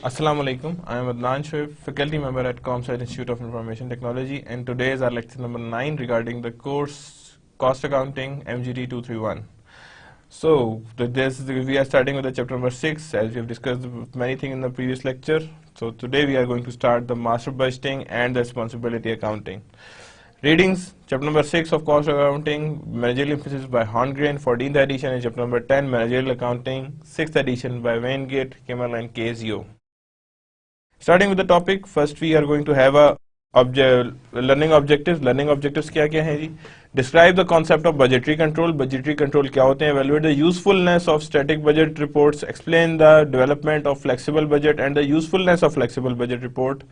Assalamu alaikum. I am Adnan Shoaib, faculty member at ComSci Institute of Information Technology, and today is our lecture number 9 regarding the course Cost Accounting MGT 231. So, we are starting with the chapter number 6, as we have discussed many things in the previous lecture. So, today we are going to start the master budgeting and the responsibility accounting. Readings, chapter number 6 of Cost Accounting, Managerial Emphasis by Horngren, 14th edition, and chapter number 10, Managerial Accounting, 6th edition by Weingate, Kimmel and KSU. Starting with the topic, first we are going to have learning objectives. Learning objectives क्या हैं जी? Describe the concept of budgetary control. Budgetary control क्या होते हैं? Evaluate the usefulness of static budget reports. Explain the development of flexible budget and the usefulness of flexible budget report.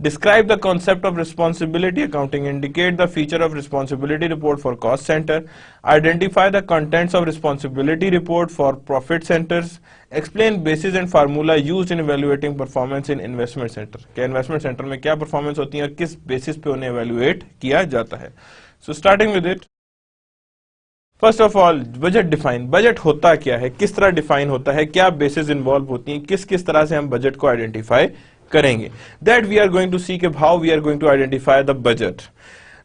Describe the concept of responsibility accounting. Indicate the feature of responsibility report for cost center. Identify the contents of responsibility report for profit centers. Explain basis and formula used in evaluating performance in investment center. क्या investment center में क्या performance होती है और किस basis पे उन्हें evaluate किया जाता है. So starting with it, first of all, budget define. Budget होता क्या है, किस तरह define होता है, क्या basis involve होती हैं, किस तरह से हम budget को identify करेंगे. That we are going to see how we are going to identify the budget.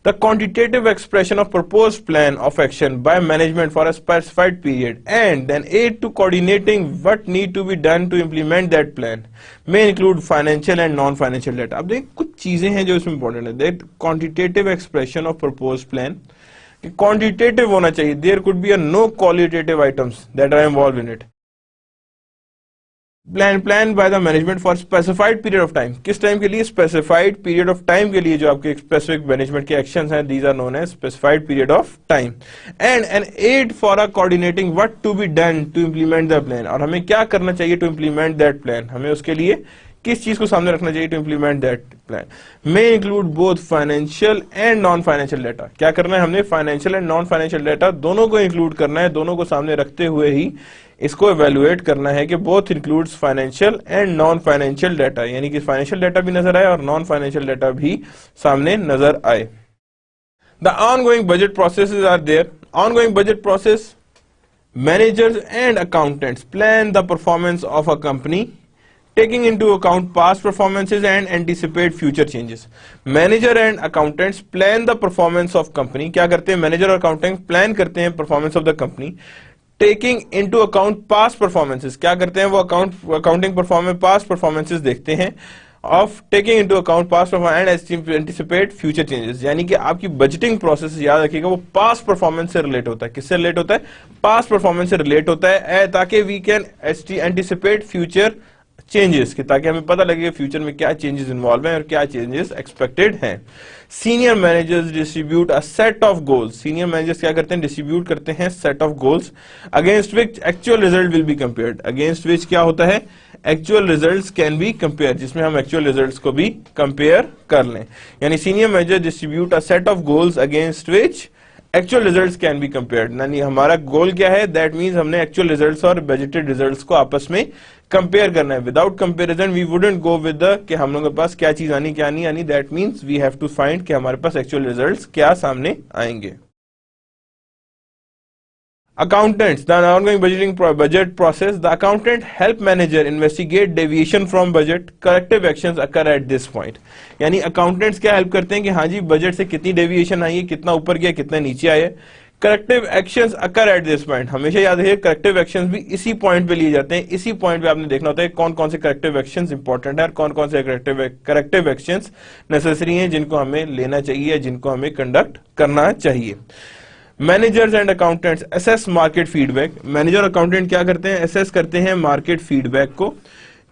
The quantitative expression of proposed plan of action by management for a specified period and then aid to coordinating what need to be done to implement that plan may include financial and non-financial data. अब देखिए कुछ चीजें हैं जो इसमें important है. That quantitative expression of proposed plan, quantitative होना चाहिए. There could be a no qualitative items that are involved in it. Plan by the management for specified period of time. किस टाइम के लिए? Specified period of time के लिए जो आपके specific management के actions हैं, these are known as specified period of time. And an aid for a coordinating what to be done to implement the plan. और हमें क्या करना चाहिए to implement that plan. हमें उसके लिए किस चीज को सामने रखना चाहिए to implement that plan. May include both financial and non-financial data. क्या करना है हमने? Financial and non-financial data दोनों को include करना है, दोनों को सामने रखते हुए ही इसको evaluate करना है कि both includes financial and non-financial data, यानी कि financial data भी नजर आए और non-financial data भी सामने नजर आए. The ongoing budget processes are there. Ongoing budget process, managers and accountants plan the performance of a company taking into account past performances and anticipate future changes. Manager and accountants plan the performance of company. क्या करते हैं? Manager और accountant plan करते हैं performance of the company. Taking into account past performances. क्या करते हैं? वो accounting performance past performances देखते हैं. Of taking into account past performance and anticipate future changes. यानी कि आपकी budgeting process याद रखिएगा वो past performance से relate होता है. किससे relate होता है? Past performance से relate होता है ताकि we can anticipate future changes की, ताकि हमें पता लगे फ्यूचर में क्या चेंजेस इन्वॉल्व हैं और क्या चेंजेस एक्सपेक्टेड हैं. Senior managers distribute a set of goals. Senior managers क्या करते हैं? डिस्ट्रीब्यूट करते हैं set of goals against which actual result will be compared. Against which क्या होता है? Actual results can be compare, जिसमें हम एक्चुअल रिजल्ट्स को भी कंपेयर कर लें. यानी senior manager distribute a set of goals against which actual results can be compared. यानी हमारा गोल क्या है? दैट मीन्स हमने एक्चुअल रिजल्ट्स और बजटेड रिजल्ट्स को आपस में कंपेयर करना है. Without comparison we wouldn't go with the कि हम लोगों के पास क्या चीज आनी क्या नहीं आनी. That means we have to find कि हमारे पास एक्चुअल रिजल्ट्स क्या सामने आएंगे. Accountants, the ongoing budget process, the accountant help manager investigate deviation from budget. Corrective actions occur at this point. यानी accountants क्या help करते हैं कि हाँ जी budget से कितनी deviation आई है, कितना ऊपर गया, कितना नीचे आया. Corrective actions occur at this point. हमेशा याद रखिए corrective actions भी इसी point पे लिए जाते हैं. इसी point पे आपने देखना होता है कौन कौन से corrective actions important है और कौन कौन से corrective actions necessary हैं जिनको हमें लेना चाहिए, जिनको हमें conduct करना चाहिए. Managers and accountants assess market feedback. Manager और अकाउंटेंट क्या करते हैं? असेस करते हैं मार्केट फीडबैक को,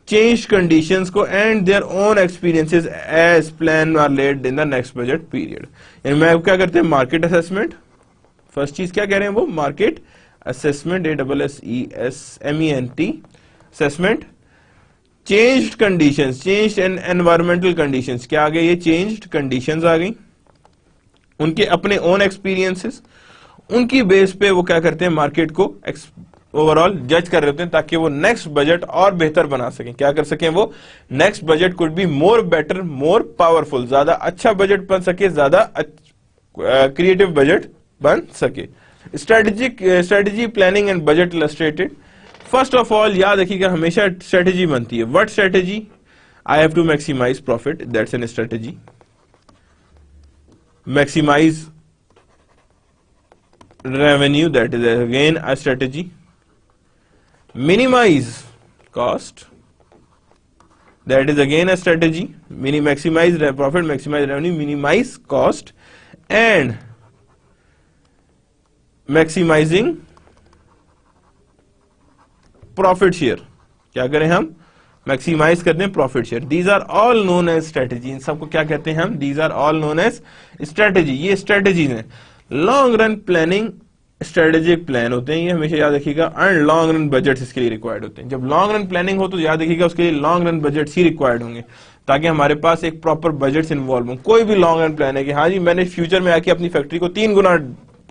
चेंज कंडीशंस को and their own experiences as plan are laid in the next budget period. यानी मैं क्या करते हैं? Market assessment. फर्स्ट चीज क्या कह रहे हैं वो? Market assessment, ASSESSMENT assessment. Changed conditions, changed and environmental conditions. क्या आ गई? ये चेंज्ड कंडीशंस आ गई. उनके अपने ओन एक्सपीरियंसेस, उनकी बेस पे वो क्या करते हैं? मार्केट को ओवरऑल जज कर रहे होते हैं ताकि वो नेक्स्ट बजट और बेहतर बना सकें. क्या कर सकें? वो next budget could be more better, more powerful, ज्यादा अच्छा बजट बन सके, ज्यादा क्रिएटिव बजट बन सके. Strategy planning and budget illustrated. First of all याद रखिएगा, हमेशा स्ट्रेटेजी बनती है. What strategy? I have to maximise profit, that's an strategy. Maximise revenue, that is again a strategy. Minimize cost, that is again a strategy. Maximize profit, maximize revenue, minimize cost, and maximizing profit share. क्या करें हम? Maximise करते हैं profit share. These are all known as strategy. इन सबको क्या कहते हैं हम? These are all known as strategy. ये स्ट्रेटेजीज हैं. Long run planning strategic plan होते हैं, ये हमेशा याद रखिएगा. एंड लॉन्ग रन बजट्स इसके लिए रिक्वायर्ड होते हैं. जब लॉन्ग रन प्लानिंग हो तो याद रखिएगा उसके लिए लॉन्ग रन बजट्स ही रिक्वायर्ड होंगे, ताकि हमारे पास एक प्रॉपर बजट्स इन्वॉल्व हो. कोई भी लॉन्ग रन प्लान है कि हाँ जी मैंने फ्यूचर में आके अपनी फैक्ट्री को 3 गुना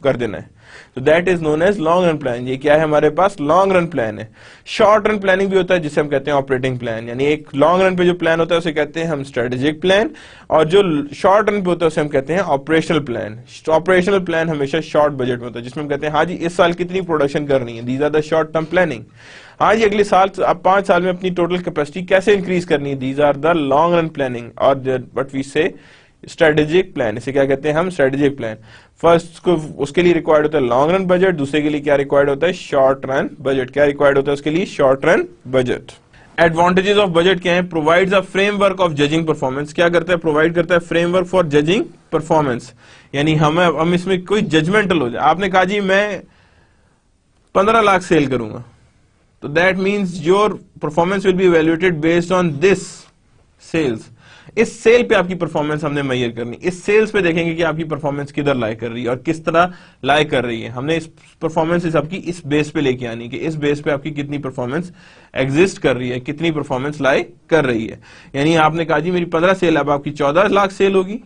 कर देना है, तो that is known as long run plan. ये क्या है? हमारे पास लॉन्ग रन प्लान है. शॉर्ट रन प्लानिंग भी होता है जिसे हम कहते हैं ऑपरेटिंग प्लान. यानी एक लॉन्ग रन पे जो प्लान होता है उसे कहते हैं हम स्ट्रेटेजिक प्लान, और जो शॉर्ट रन पे होता है उसे हम कहते हैं ऑपरेशनल प्लान. ऑपरेशनल प्लान हमेशा शॉर्ट बजट में होता है, जिसमें हम कहते हैं हाँ जी इस साल कितनी प्रोडक्शन करनी है. These are the short term planning. हाँ जी अगले साल अब 5 साल में अपनी टोटल कैपेसिटी कैसे इंक्रीज करनी है. These are the long run planning, और what we say strategic plan. इसे क्या कहते हैं हम? Strategic plan. फर्स्ट को उसके लिए रिक्वायर्ड होता है लॉन्ग रन बजट, दूसरे के लिए क्या रिक्वायर्ड होता है? Short run budget. क्या रिक्वायर्ड होता है उसके लिए? Short run budget. Advantages of budget क्या है? Provides a framework of judging performance. क्या करता है? प्रोवाइड करता है फ्रेमवर्क फॉर जजिंग परफॉर्मेंस. यानी हम इसमें कोई जजमेंटल हो जाए. आपने कहा जी मैं 15 लाख सेल करूंगा, तो that means your performance will be evaluated based on this sales. इस सेल पे आपकी परफॉर्मेंस हमने मेजर करनी. इस सेल्स पे देखेंगे कि आपकी परफॉर्मेंस किधर लाई कर रही है और किस तरह लाई कर रही है. हमने इस परफॉर्मेंस आपकी इस बेस पे लेके आनी कि इस बेस पे आपकी कितनी परफॉर्मेंस एग्जिस्ट कर रही है, कितनी परफॉर्मेंस लाई कर रही है. यानी आपने कहा जी मेरी 15 सेल, अब आपकी 14 लाख सेल होगी,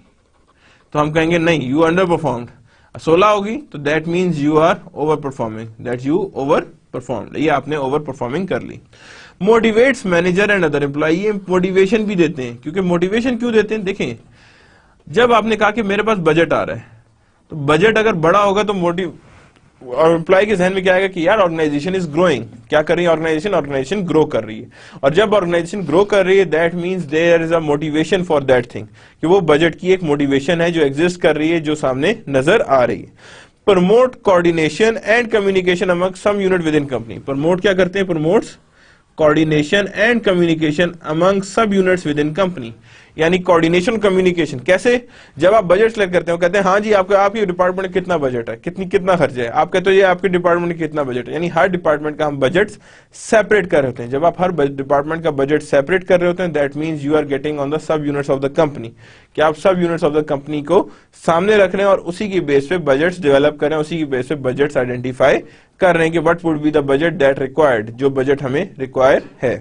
तो हम कहेंगे नहीं यू अंडर परफॉर्म्ड. 16 होगी तो that means you are over performing, that you over performed. ये आपने ओवर परफॉर्मिंग कर ली. Motivates manager and other employ. ये मोटिवेशन भी देते हैं. क्योंकि मोटिवेशन क्यों देते हैं? देखें, जब आपने कहा कि मेरे पास बजट आ रहा है, तो बजट अगर बड़ा होगा तो मोटिव और एम्प्लॉय के जहन में क्या आएगा कि यार ऑर्गेनाइजेशन इज ग्रोइंग. क्या कर रही है ऑर्गेनाइजेशन ग्रो कर रही है. और जब ऑर्गेनाइजेशन ग्रो कर रही है that means there is a motivation for that thing, कि वो बजट की एक मोटिवेशन है जो एग्जिस्ट कर रही है, जो सामने नजर आ रही है. Promote coordination and communication among some unit within company. Promote क्या करते हैं? Promotes coordination and communication among sub units within company. यानी कोऑर्डिनेशन कम्युनिकेशन कैसे? जब आप बजट सेलेक्ट करते हो, कहते हैं हाँ जी आपके डिपार्टमेंट में कितना बजट है, कितना खर्चा है, आप कहते हो ये आपके डिपार्टमेंट में कितना बजट है. यानी हर डिपार्टमेंट का हम बजट सेपरेट कर रहे होते हैं. जब आप हर डिपार्टमेंट का बजट सेपरेट कर रहे होते हैं that means you are getting on the sub units of the company, कि आप सब यूनिट्स ऑफ द कंपनी को सामने रख रहे हैं और उसी की बेस पे बजट्स डेवलप कर रहे हैं, उसी की बेस पे बजट्स आइडेंटिफाई कर रहे हैं कि what would be the budget that required, जो बजट हमें रिक्वायर है.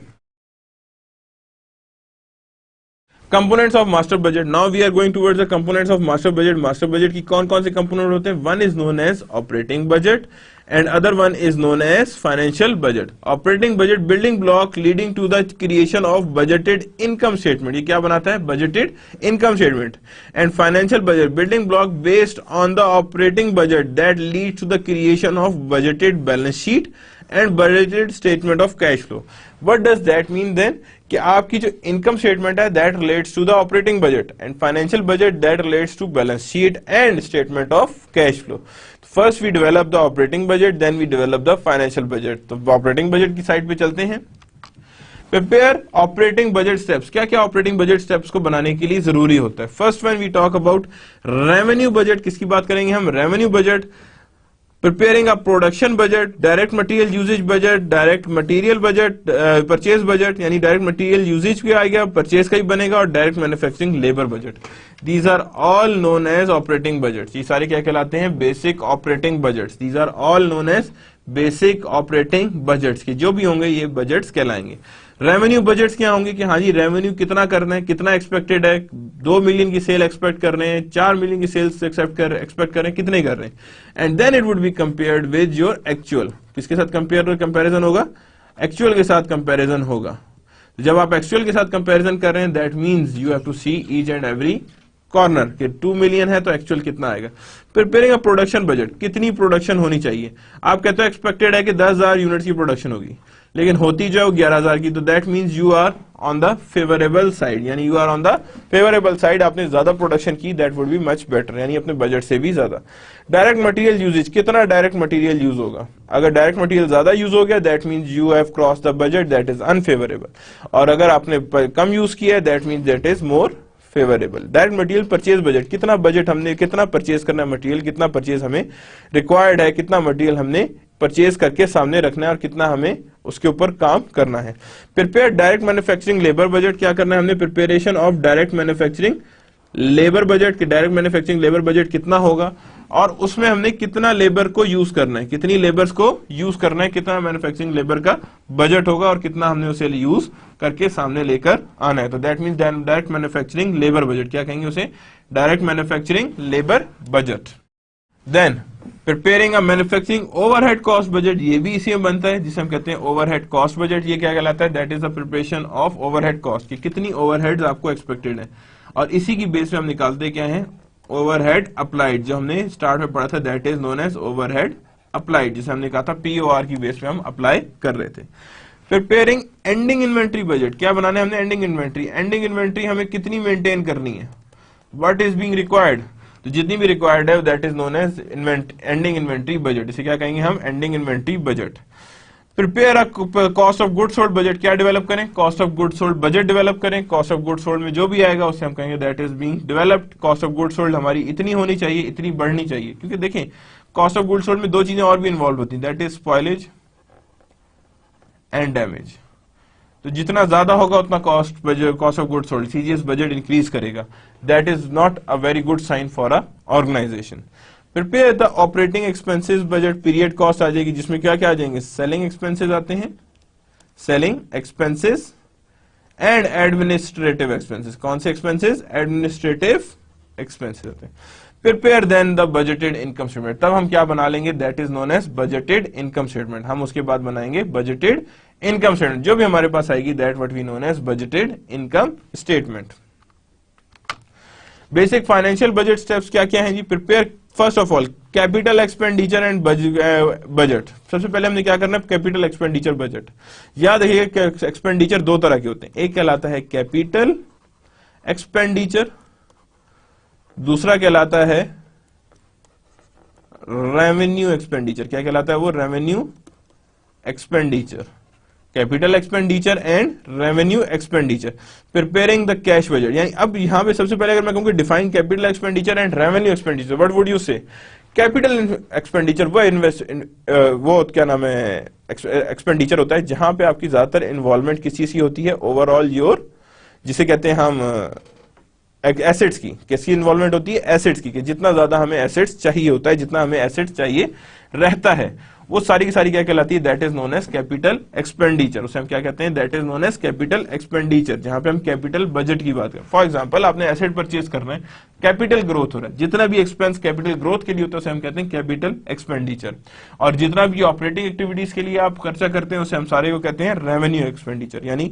Components of master budget. Now we are going towards the components of master budget. Master budget की कौन कौन से कंपोनेंट होते हैं? One is known as operating budget and other one is known as financial budget. Operating budget building block leading to the creation of budgeted income statement. ये क्या बनाता है? Budgeted income statement. And financial budget building block based on the operating budget that leads to the creation of budgeted balance sheet and budgeted statement of cash flow. What does that mean then? कि आपकी जो income statement है that relates to the operating budget and financial budget that relates to balance sheet and statement of cash flow. First we develop the operating budget, then we develop the financial budget. तो operating budget की side पे चलते हैं. Prepare operating budget steps. क्या क्या operating budget steps को बनाने के लिए जरूरी होता है? First one we talk about revenue budget. किसकी बात करेंगे हम? Revenue budget. Preparing a production budget, direct material usage budget, direct material budget, purchase budget. यानी direct material usage भी आएगा, purchase का ही बनेगा, और direct manufacturing labor budget. These are all known as operating budgets. ये सारे क्या कहलाते हैं? Basic operating budgets. These are all known as basic operating budgets. कि जो भी होंगे ये budgets कहलाएंगे. रेवेन्यू बजट्स क्या होंगे? कि हाँ जी रेवेन्यू कितना करना है, कितना एक्सपेक्टेड है, 2 मिलियन की सेल एक्सपेक्ट कर रहे हैं, 4 मिलियन की सेल्स एक्सपेक्ट कर रहे हैं, कितने कर रहे हैं. And then it would be compared with your actual. किसके साथ कंपैरिजन होगा? एक्चुअल के साथ कंपैरिजन होगा. तो जब आप एक्चुअल के साथ कंपैरिजन कर रहे हैं that means you have to see each and every corner कि 2 मिलियन है तो एक्चुअल कितना आएगा. Preparing a production budget. कितनी प्रोडक्शन होनी चाहिए? आप कहते हो एक्सपेक्टेड है कि 10,000 यूनिट्स की प्रोडक्शन होगी. लेकिन होती जो है 11,000 की, तो that means you are on the favourable side, यानी you are on the favourable side, आपने ज्यादा प्रोडक्शन की, that would be much better, यानी अपने बजट से भी ज्यादा। डायरेक्ट मटेरियल यूजेज, कितना डायरेक्ट मटेरियल यूज होगा? अगर डायरेक्ट मटेरियल ज्यादा यूज हो गया that means you have cross the budget, that is unfavourable, और अगर आपने कम यूज किया है that means that is more favourable. Direct material purchase budget, कितना बजट हमने, कितना परचेज करना है मटेरियल, कितना परचेज हमें रिक्वायर्ड है, कितना मटेरियल हमने परचेज करके सामने रखना है और कितना हमें उसके ऊपर काम करना है। Prepare direct manufacturing labour budget, क्या करना है हमने? Preparation of direct manufacturing labour budget, कि डायरेक्ट मैन्युफैक्चरिंग लेबर बजट कितना होगा और उसमें हमने कितना लेबर को यूज करना है, कितनी लेबर्स को यूज करना है, कितना मैन्युफैक्चरिंग लेबर का बजट होगा और कितना हमने उसे यूज करके सामने लेकर आना है। तो that means direct manufacturing labour budget, क्या कहेंगे उसे? Direct manufacturing labour budget. Then preparing a manufacturing overhead cost budget, ये भी इसी में बनता है जिसे हम कहते हैं ओवरहेड कॉस्ट बजट। ये क्या कहलाता है? That is the preparation of overhead cost, कि कितनी ओवरहेड्स आपको एक्सपेक्टेड है, और इसी की बेस पे हम निकालते क्या है? ओवरहेड अप्लाइड, जो हमने स्टार्ट में पढ़ा था, that is known as overhead applied, जिसे हमने कहा था पीओआर की बेस पे हम अप्लाई कर रहे थे। प्रिपेयरिंग एंडिंग इन्वेंट्री बजट, क्या बनाना है हमने? Ending inventory. एंडिंग इन्वेंट्री हमें कितनी मेंटेन करनी है? व्हाट इज बीइंग रिक्वायर्ड, तो जितनी भी रिक्वायर्ड है that is known as ending inventory budget, इसे क्या कहेंगे हम? Ending inventory budget. Prepare a cost of goods sold budget, क्या डेवलप करें? Cost of goods sold budget develop करें। कॉस्ट ऑफ गुड्स सोल्ड में जो भी आएगा उसे हम कहेंगे that is being developed. Cost of goods sold हमारी इतनी होनी चाहिए, इतनी बढ़नी चाहिए, क्योंकि देखें कॉस्ट ऑफ गुड्स सोल्ड में दो चीजें और भी इन्वॉल्व होती हैं, that is spoilage and damage. तो जितना ज्यादा होगा उतना cost of goods sold, CGS budget increase करेगा, that is not a very good sign for a organisation. Prepare the operating expenses budget, period cost आ जाएगी, जिसमें क्या क्या आ जाएंगे? सेलिंग एक्सपेंसेस आते हैं, selling expenses and administrative expenses. कौन से एक्सपेंसेस? एडमिनिस्ट्रेटिव एक्सपेंसेस आते हैं। Prepare then the budgeted income statement, तब हम क्या बना लेंगे? That is known as budgeted income statement. हम उसके बाद बनाएंगे बजटेड इनकम स्टेटमेंट, जो भी हमारे पास आएगी that what we known as budgeted income statement. Basic financial budget steps क्या क्या हैं जी? Prepare first of all capital expenditure and budget. सबसे पहले हमने क्या करना है? Capital expenditure budget. याद रखिए एक्सपेंडिचर दो तरह के होते हैं, एक कहलाता है कैपिटल एक्सपेंडिचर, दूसरा कहलाता है रेवेन्यू एक्सपेंडिचर। क्या कहलाता है वो? Revenue expenditure. Capital expenditure and revenue expenditure. Preparing the cash budget, यानी अब यहां पे सबसे पहले अगर मैं कहूंगा define capital expenditure and revenue expenditure, what would you से? कैपिटल एक्सपेंडिचर वो क्या नाम है एक्सपेंडिचर होता है जहां पे आपकी ज्यादातर इन्वॉल्वमेंट किस चीज की होती है? ओवरऑल योर, जिसे कहते हैं हम एसेट्स की। किसकी इन्वॉल्वमेंट होती है? एसेट्स की, कि जितना ज्यादा हमें एसेट्स चाहिए होता है, जितना हमें एसेट्स चाहिए रहता है, वो सारी की सारी क्या कहलाती है? That is known as capital expenditure. उसे हम क्या कहते हैं? That is known as capital expenditure, जहां पे हम कैपिटल बजट की बात करें। फॉर एग्जांपल आपने एसेट परचेज करना है, कैपिटल ग्रोथ हो रहा है, जितना भी एक्सपेंस कैपिटल ग्रोथ के लिए होता है उसे हम कहते हैं कैपिटल एक्सपेंडिचर, और जितना भी ऑपरेटिंग एक्टिविटीज के लिए आप खर्चा करते हैं उसे हम सारे को कहते हैं रेवेन्यू एक्सपेंडिचर। यानी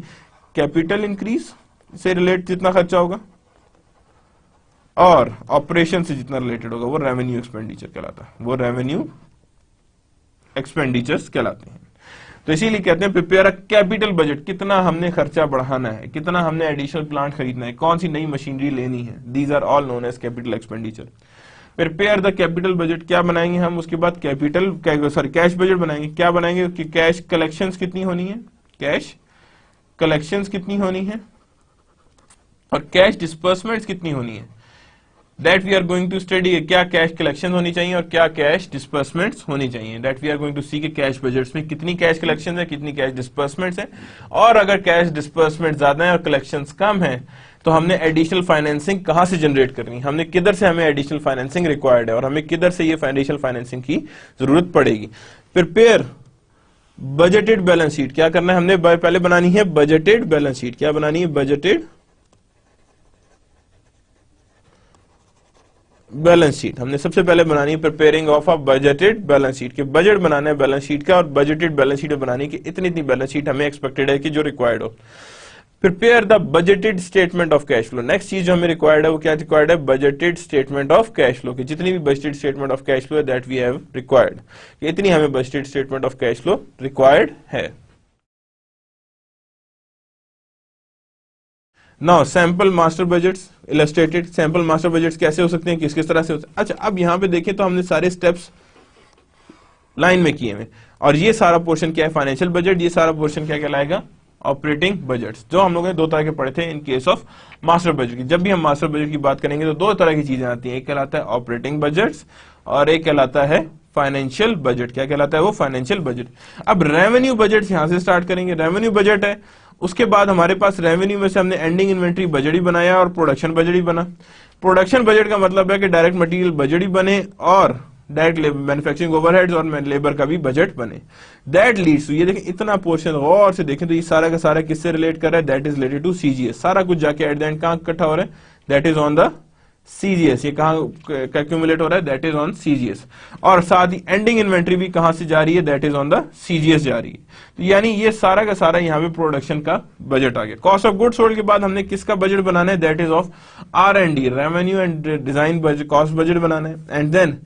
कैपिटल इंक्रीज से रिलेट जितना खर्चा होगा और ऑपरेशन से जितना रिलेटेड होगा वो रेवेन्यू एक्सपेंडिचर कहलाता है, वो रेवेन्यू एक्सपेंडिचर्स कहलाते हैं। तो इसीलिए कहते हैं प्रिपेयर अ कैपिटल बजट, कितना हमने खर्चा बढ़ाना है, कितना हमने एडिशनल प्लांट खरीदना है, कौन सी नई मशीनरी लेनी है, these are all known as capital expenditure. Prepare the capital budget, क्या बनाएंगे हम? उसके बाद कैश बजट बनाएंगे। क्या बनाएंगे? कि कैश कलेक्शंस कितनी होनी है, कैश कलेक्शंस कितनी होनी है, और कैश डिस्पर्समेंट्स कितनी होनी है, that we are going to study. क्या कैश कलेक्शन होनी चाहिए और क्या कैश डिस्पर्समेंट्स होनी चाहिए, that we are going to see के कैश बजट्स में कितनी कैश कलेक्शन है, कितनी कैश डिस्पर्समेंट्स है, और अगर कैश डिस्पर्समेंट ज्यादा है और कलेक्शंस कम है तो हमने एडिशनल फाइनेंसिंग कहां से जनरेट करनी है, हमने किधर से हमें एडिशनल फाइनेंसिंग रिक्वायर्ड है और हमें किधर से ये एडिशनल फाइनेंसिंग की जरूरत पड़ेगी। प्रिपेयर बजटेड बैलेंस शीट, क्या करना है हमने? पहले बनानी है बजटेड बैलेंस शीट। क्या बनानी है? बजटेड बैलेंस शीट हमने सबसे पहले बनानी है। Preparing of a budgeted balance sheet, के बजट बनाना है बैलेंस शीट का, और बजटेड बैलेंस शीट बनानी है कि इतनी इतनी बैलेंस शीट हमें एक्सपेक्टेड है कि जो रिक्वायर्ड हो। Prepare the budgeted statement of cash flow, next चीज जो हमें रिक्वायर्ड है वो क्या रिक्वायर्ड है? Budgeted statement of cash flow, की जितनी भी budgeted statement of cash flow है दैट वी हैव रिक्वायर्ड, इतनी हमें budgeted statement of cash flow required है। Now sample master budgets illustrated, sample master budgets कैसे हो सकते हैं, किस किस तरह से होते हैं। अच्छा, अब यहाँ पे देखें तो हमने सारे स्टेप्स लाइन में किए हुए, और ये सारा पोर्शन क्या है, फाइनेंशियल बजट, ये सारा पोर्शन क्या कहलाएगा, ऑपरेटिंग बजट्स, जो हम लोगों ने दो तरह के पढ़े थे in case of master budget की। जब भी हम मास्टर बजट की बात करेंगे तो दो तरह की चीजें आती हैं, एक कहलाता है ऑपरेटिंग बजट्स और एक कहलाता है फाइनेंशियल बजट। क्या कहलाता है वो, फाइनेंशियल बजट। अब रेवेन्यू बजट यहां से स्टार्ट करेंगे, रेवेन्यू बजट है, उसके बाद हमारे पास रेवेन्यू में से हमने एंडिंग इन्वेंट्री बजट ही बनाया और प्रोडक्शन बजट ही बना। प्रोडक्शन बजट का मतलब है कि डायरेक्ट मटेरियल बजट ही बने और डायरेक्ट मैन्युफैक्चरिंग ओवरहेड्स और लेबर का भी बजट बने। दैट लीड्स टू, ये देखें इतना पोर्शन गौर से देखें तो ये सारा का सारा किससे रिलेट कर रहा है, that is related to CGS. सारा कुछ जाके एट द एंड कहां इकट्ठा हो रहा है, that is on the CGS. ये कहां एक्यूमुलेट हो रहा है, दैट इज ऑन सीजीएस। और साथ ही एंडिंग इन्वेंट्री भी कहां से जा रही है, that is on the CGS जा रही है। तो यानी ये सारा का सारा यहाँ पे प्रोडक्शन का बजट आ गया। कॉस्ट ऑफ गुड्स सोल्ड के बाद हमने किसका बजट बनाना है, that is of R&D, revenue and design budget, cost budget बनाना है। And then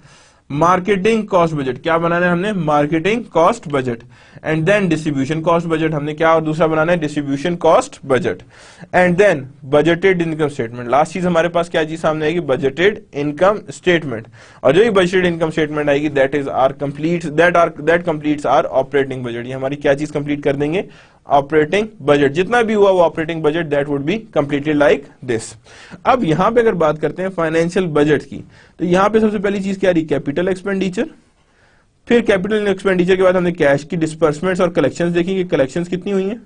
marketing cost budget, क्या बनाना है हमने, marketing cost budget. And then distribution cost budget, हमने क्या और दूसरा बनाना है, distribution cost budget. And then budgeted income statement, last चीज हमारे पास क्या चीज सामने आएगी, बजटेड इनकम स्टेटमेंट। और जो ही बजटेड इनकम स्टेटमेंट आएगी that is our complete, that completes our operating budget. ये हमारी क्या चीज कंप्लीट कर देंगे, ऑपरेटिंग बजट। जितना भी हुआ वो operating budget, that would be completed like this. अब यहां पे अगर बात करते हैं फाइनेंशियल बजट की, तो यहां पे सबसे पहली चीज क्या आ रही, कैपिटल एक्सपेंडिचर। फिर कैपिटल एक्सपेंडिचर के बाद हमने कैश की डिस्बर्समेंट्स और कलेक्शंस देखेंगे, कलेक्शंस कितनी हुई हैं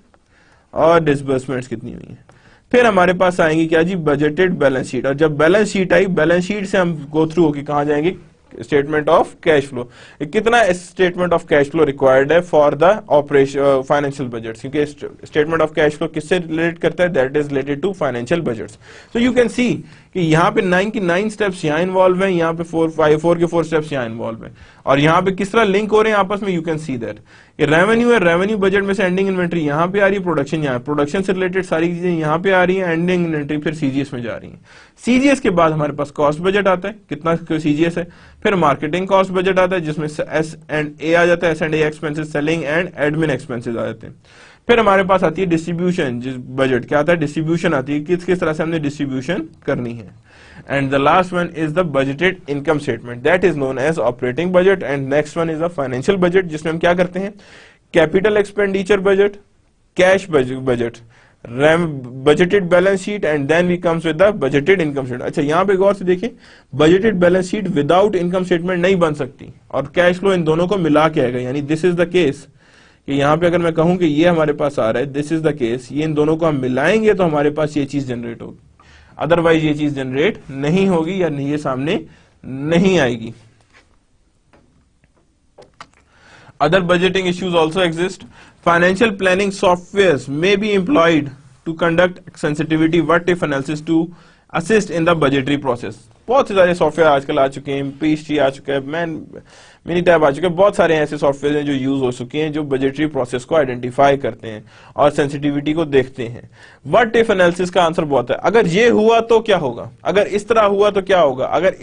और डिस्बर्समेंट्स कितनी हुई हैं। फिर हमारे पास आएंगी क्या जी, बजटेड बैलेंस शीट। और जब बैलेंस शीट आई, बैलेंस शीट से हम गो थ्रू होकर कहां जाएंगे, स्टेटमेंट ऑफ कैश फ्लो। कितना statement of cash flow required है for the operation financial budget, क्योंकि स्टेटमेंट ऑफ कैश फ्लो किससे रिलेट करता है, that is related to financial budgets. So you can see कि यहाँ पे 9 की 9 स्टेप्स यहाँ इन्वॉल्व हैं, यहाँ पे 4 के 4 स्टेप्स यहाँ इन्वॉल्व हैं, और यहाँ पे किस तरह लिंक हो रहे हैं आपस में, यू कैन सी दैट। ये रेवेन्यू है, रेवेन्यू बजट में से एंडिंग इन्वेंट्री यहाँ पे आ रही है, प्रोडक्शन यहाँ, प्रोडक्शन से रिलेटेड सारी चीजें यहाँ पे आ रही है, एंडिंग इन्वेंट्री फिर सीजीएस में जा रही है। सीजीएस के बाद हमारे पास कॉस्ट बजट आता है, कितना सीजीएस है। फिर मार्केटिंग कॉस्ट बजट आता है जिसमें S&A आ जाता है, S&A expenses, selling and admin expenses आ जाते हैं। फिर हमारे पास आती है डिस्ट्रीब्यूशन, जिस बजट क्या आता है, डिस्ट्रीब्यूशन आती है, किस किस तरह से हमने डिस्ट्रीब्यूशन करनी है। And the last one is the budgeted income statement, that is known as operating budget. And next one is the financial budget, जिसमें हम क्या करते हैं, capital expenditure budget, cash budget, budgeted balance sheet, and then we comes with the budgeted income statement. अच्छा, यहां पे गौर से देखिए, budgeted balance sheet without income statement नहीं बन सकती, और कैश फ्लो इन दोनों को मिला के आएगा। यानी दिस इज द केस कि यहां पे अगर मैं कहूं कि ये हमारे पास आ रहा है, दिस इज द केस, ये इन दोनों को हम मिलाएंगे तो हमारे पास ये चीज जनरेट होगी, अदरवाइज ये चीज जनरेट नहीं होगी या ये सामने नहीं आएगी। Other budgeting issues also exist. Financial planning softwares may be employed to conduct sensitivity what-if analysis to assist in the budgetary process. बहुत से सारे सॉफ्टवेयर आजकल आ चुके हैं, PHT आ चुका है, मिनीटैब आ चुका है, बहुत सारे ऐसे सॉफ्टवेयर हैं जो यूज हो चुके हैं, जो बजटरी प्रोसेस को आइडेंटिफाई करते हैं और सेंसिटिविटी को देखते हैं। व्हाट इफ एनालिसिस का आंसर बहुत है, अगर ये हुआ तो क्या होगा, अगर इस तरह हुआ तो क्या होगा, अगर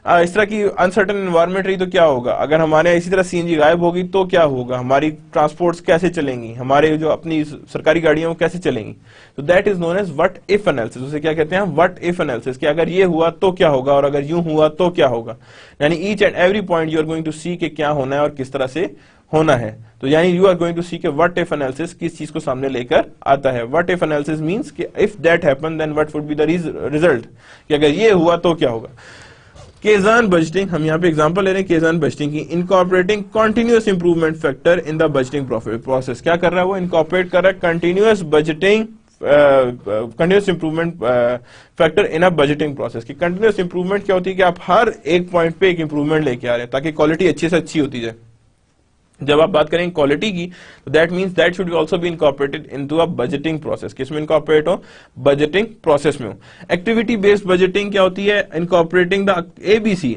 इस तरह की अनसर्टन एनवायरमेंट रही तो क्या होगा, अगर हमारे इसी तरह सीएनजी गायब होगी तो क्या होगा, हमारी ट्रांसपोर्ट्स कैसे चलेंगी, हमारे जो अपनी सरकारी गाड़ियां वो कैसे चलेंगी। तो that is known as what if analysis. उसे क्या कहते हैं, व्हाट इफ एनालिसिस, कि अगर ये हुआ तो क्या होगा और अगर यूं हुआ तो क्या होगा। यानी each and every point you are going to see कि क्या होना है और किस तरह से होना है। तो यानी you are going to see कि व्हाट इफ एनालिसिस किस चीज को सामने लेकर आता है। व्हाट इफ एनालिसिस मींस कि if that happen then what would be the result, कि अगर ये हुआ तो क्या होगा। केजान बजटिंग, हम यहाँ पे एग्जांपल ले रहे हैं केजान बजटिंग की। Incorporating continuous improvement factor in the budgeting process, क्या कर रहा है वो, इनकॉर्पोरेट कर रहा है continuous budgeting, continuous improvement factor in a budgeting process. की कंटिन्यूअस इंप्रूवमेंट क्या होती है कि आप हर एक पॉइंट पे एक इंप्रूवमेंट लेके आ रहे हैं ताकि क्वालिटी अच्छी से अच्छी होती जाए। जब आप बात करेंगे क्वालिटी की तो that means that should also be incorporated into a budgeting process. किसमें इनकॉर्पोरेट हो, बजटिंग प्रोसेस में हो। एक्टिविटी बेस्ड बजटिंग क्या होती है, incorporating the ABC,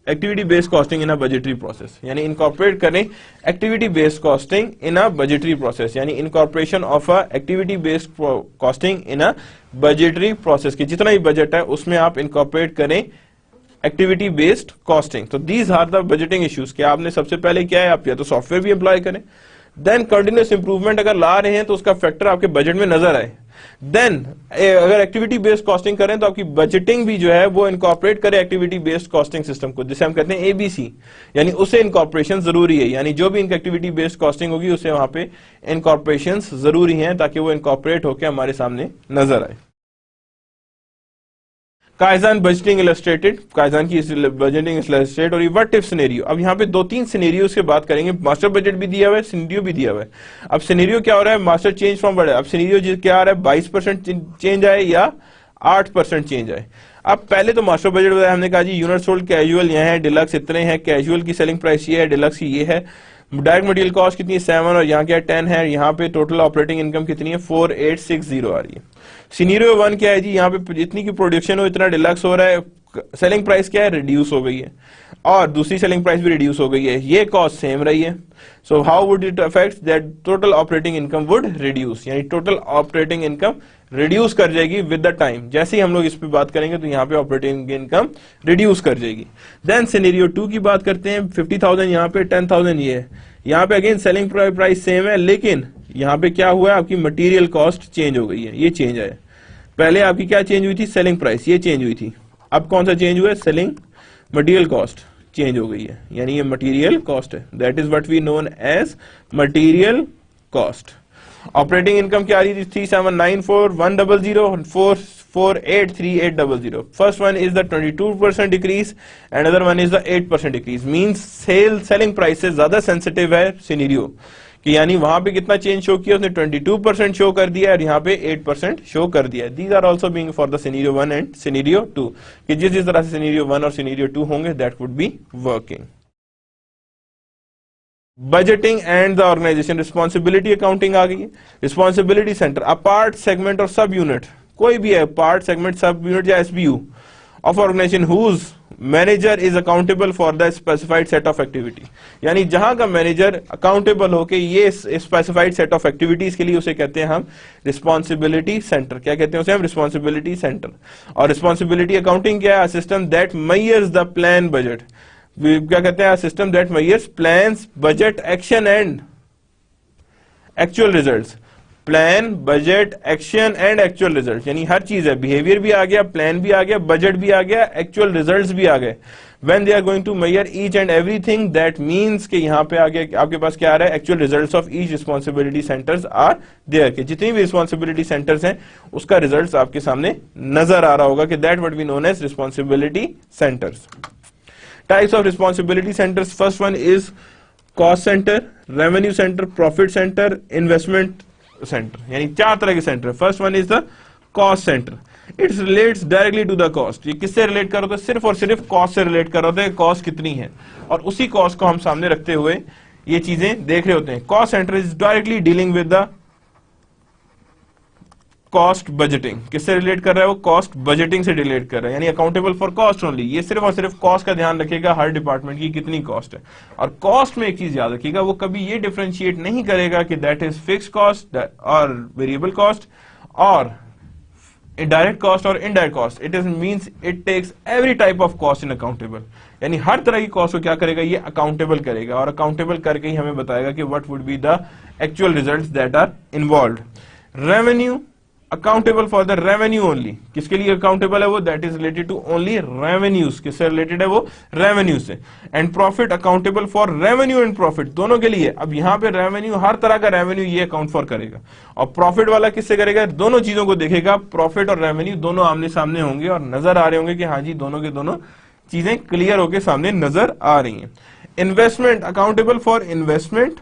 activity based costing in a budgetary process, यानी इनकॉर्पोरेट करें activity based costing in a budgetary process, यानी incorporation of a activity based costing in a budgetary process की जितना भी budget है उसमें आप इनकॉर्पोरेट करें एक्टिविटी बेस्ड कॉस्टिंग। तो these are the budgeting issues. क्या आपने सबसे पहले क्या है, आप या तो सॉफ्टवेयर भी अप्लाई करें, देन कंटिन्यूअस इंप्रूवमेंट अगर ला रहे हैं तो उसका फैक्टर आपके बजट में नजर आए। देन अगर एक्टिविटी बेस्ड कॉस्टिंग करें तो आपकी बजटिंग भी जो है वो इनकॉर्पोरेट करे एक्टिविटी बेस्ड कॉस्टिंग सिस्टम को, जिसे हम कहते हैं एबीसी, यानी उसे इनकॉर्पोरेशन जरूरी है, यानी जो भी इनकी एक्टिविटी बेस्ड कॉस्टिंग होगी उसे वहां पे इनकॉर्पोरेशन जरूरी है ताकि वो इनकॉर्पोरेट होकर हमारे सामने नजर आए। काइजान बजटिंग इलस्ट्रेटेड, काइजान की बजटिंग इलस्ट्रेटेड और ये व्हाट इफ सिनेरियो। अब यहाँ पे 2-3 सिनेरियोस की बात करेंगे, मास्टर बजट भी दिया हुआ है, सिनेरियो भी दिया हुआ है। अब सिनेरियो क्या हो रहा है, मास्टर चेंज फ्रॉम बजट, अब सिनेरियो क्या आ रहा है 22% चेंज आए या 8% चेंज आए। अब पहले तो मास्टर बजट बताया हमने, कहा जी यूनिट सोल्ड कैजुअल यहाँ है, डिलक्स इतने हैं, कैजुअल की सेलिंग प्राइस ये है, डिलक्स की ये है, डायरेक्ट मटेरियल कॉस्ट कितनी है 7 और यहाँ क्या 10 है, यहाँ पे टोटल ऑपरेटिंग इनकम कितनी है 4860 आ रही है। सिनेरियो 1 क्या है जी, यहाँ पे जितनी की प्रोडक्शन हो इतना डिलक्स हो रहा है, सेलिंग प्राइस क्या है रिड्यूस हो गई है और दूसरी सेलिंग प्राइस भी रिड्यूस हो गई है, ये कॉस्ट सेम रही है। So how would it affect that total operating income would reduce, यानी टोटल ऑपरेटिंग इनकम रिड्यूस कर जाएगी विद द टाइम। जैसे ही हम लोग इस पे बात करेंगे तो यहाँ पे ऑपरेटिंग इनकम रिड्यूस कर जाएगी। देन सिनेरियो 2 की बात करते हैं, 50,000 यहाँ पे 10,000 ये है, यहाँ पे अगेन सेलिंग प्राइस सेम है, लेकिन यहाँ पे क्या हुआ है आपकी मटेरियल कॉस्ट चेंज हो गई है, ये चेंज है। पहले आपकी क्या चेंज हुई थी सेलिंग प्राइस, ये चेंज हुई थी, अब कौन सा चेंज हुआ है सेलिंग मटेरियल कॉस्ट चेंज हो गई है, यानी ये मटेरियल कॉस्ट है, that is what we known as material cost. Operating income क्या आ रही थी 3794,100 4483800। First one is the 22% decrease and other one is the 8% decrease, means selling price से ज्यादा सेंसिटिव है सिनेरियो कि यानी वहां पे कितना चेंज शो किया उसने 22% शो कर दिया और यहाँ पे 8% शो कर दिया। These are also being for the scenario 1 and scenario 2 कि जिस तरह से सिनेरियो 1 और सिनेरियो 2 होंगे that would be working. Budgeting and the organisation responsibility accounting आ गई है। Responsibility centre, a part segment और सब यूनिट, कोई भी है पार्ट सेगमेंट सब यूनिट या SBU of organisation whose manager is accountable for the specified set of activity, यानी जहां का मैनेजर अकाउंटेबल होके ये स्पेसिफाइड सेट ऑफ एक्टिविटीज के लिए उसे कहते हैं हम रिस्पॉन्सिबिलिटी सेंटर। क्या कहते हैं उसे हम रिस्पॉन्सिबिलिटी सेंटर। और रिस्पॉन्सिबिलिटी अकाउंटिंग क्या है, system that measures the plan budget, क्या कहते हैं system that measures plans budget action and actual results. Plan budget action and actual result, यानी हर चीज है, बिहेवियर भी आ गया, प्लान भी आ गया, बजट भी आ गया, एक्चुअल रिजल्ट्स भी आ गए। When they are going to measure each and everything that means कि यहाँ पे आगे आपके पास क्या आ रहा है actual results of each responsibility centers are there, कि जितनी भी रिस्पॉन्सिबिलिटी सेंटर्स हैं उसका रिजल्ट्स आपके सामने नजर आ रहा होगा कि that what we known as responsibility centers. Types of responsibility centers, first one is cost center, revenue center, profit center, investment center, यानी 4 तरह के center. First one is the cost center, it's relates directly to the cost. ये किससे relate कर रहा होता है, सिर्फ और सिर्फ कॉस्ट से रिलेट कर रहा होता है, कॉस्ट कितनी है और उसी कॉस्ट को हम सामने रखते हुए ये चीजें देख रहे होते हैं। Cost centre is directly dealing with the cost budgeting, किससे रिलेट कर रहा है वो कॉस्ट बजटिंग से रिलेट कर रहा है, यानी अकाउंटेबल फॉर कॉस्ट ओनली। ये सिर्फ और सिर्फ कॉस्ट का ध्यान रखेगा, हर डिपार्टमेंट की कितनी कॉस्ट है। और कॉस्ट में एक चीज याद रखिएगा, वो कभी ये डिफरेंशिएट नहीं करेगा कि दैट इज फिक्स कॉस्ट और वेरिएबल कॉस्ट और डायरेक्ट कॉस्ट और indirect cost. It is means it takes every type of cost in accountable, यानी हर तरह की कॉस्ट को क्या करेगा ये अकाउंटेबल करेगा और अकाउंटेबल करके ही हमें बताएगा कि what would be the actual results that are involved. Revenue accountable for the revenue only, किसके लिए अकाउंटेबल है वो, that is related to only revenues, किससे रिलेटेड है वो रेवेन्यू से। And profit accountable for revenue and profit, दोनों के लिए। अब यहाँ पे रेवेन्यू हर तरह का रेवेन्यू ये अकाउंट फॉर करेगा और प्रॉफिट वाला किससे करेगा, दोनों चीजों को देखेगा, प्रॉफिट और रेवेन्यू दोनों आमने सामने होंगे और नजर आ रहे होंगे कि हाँ जी दोनों के दोनों चीजें क्लियर होकर सामने नजर आ रही हैं। Investment accountable for investment,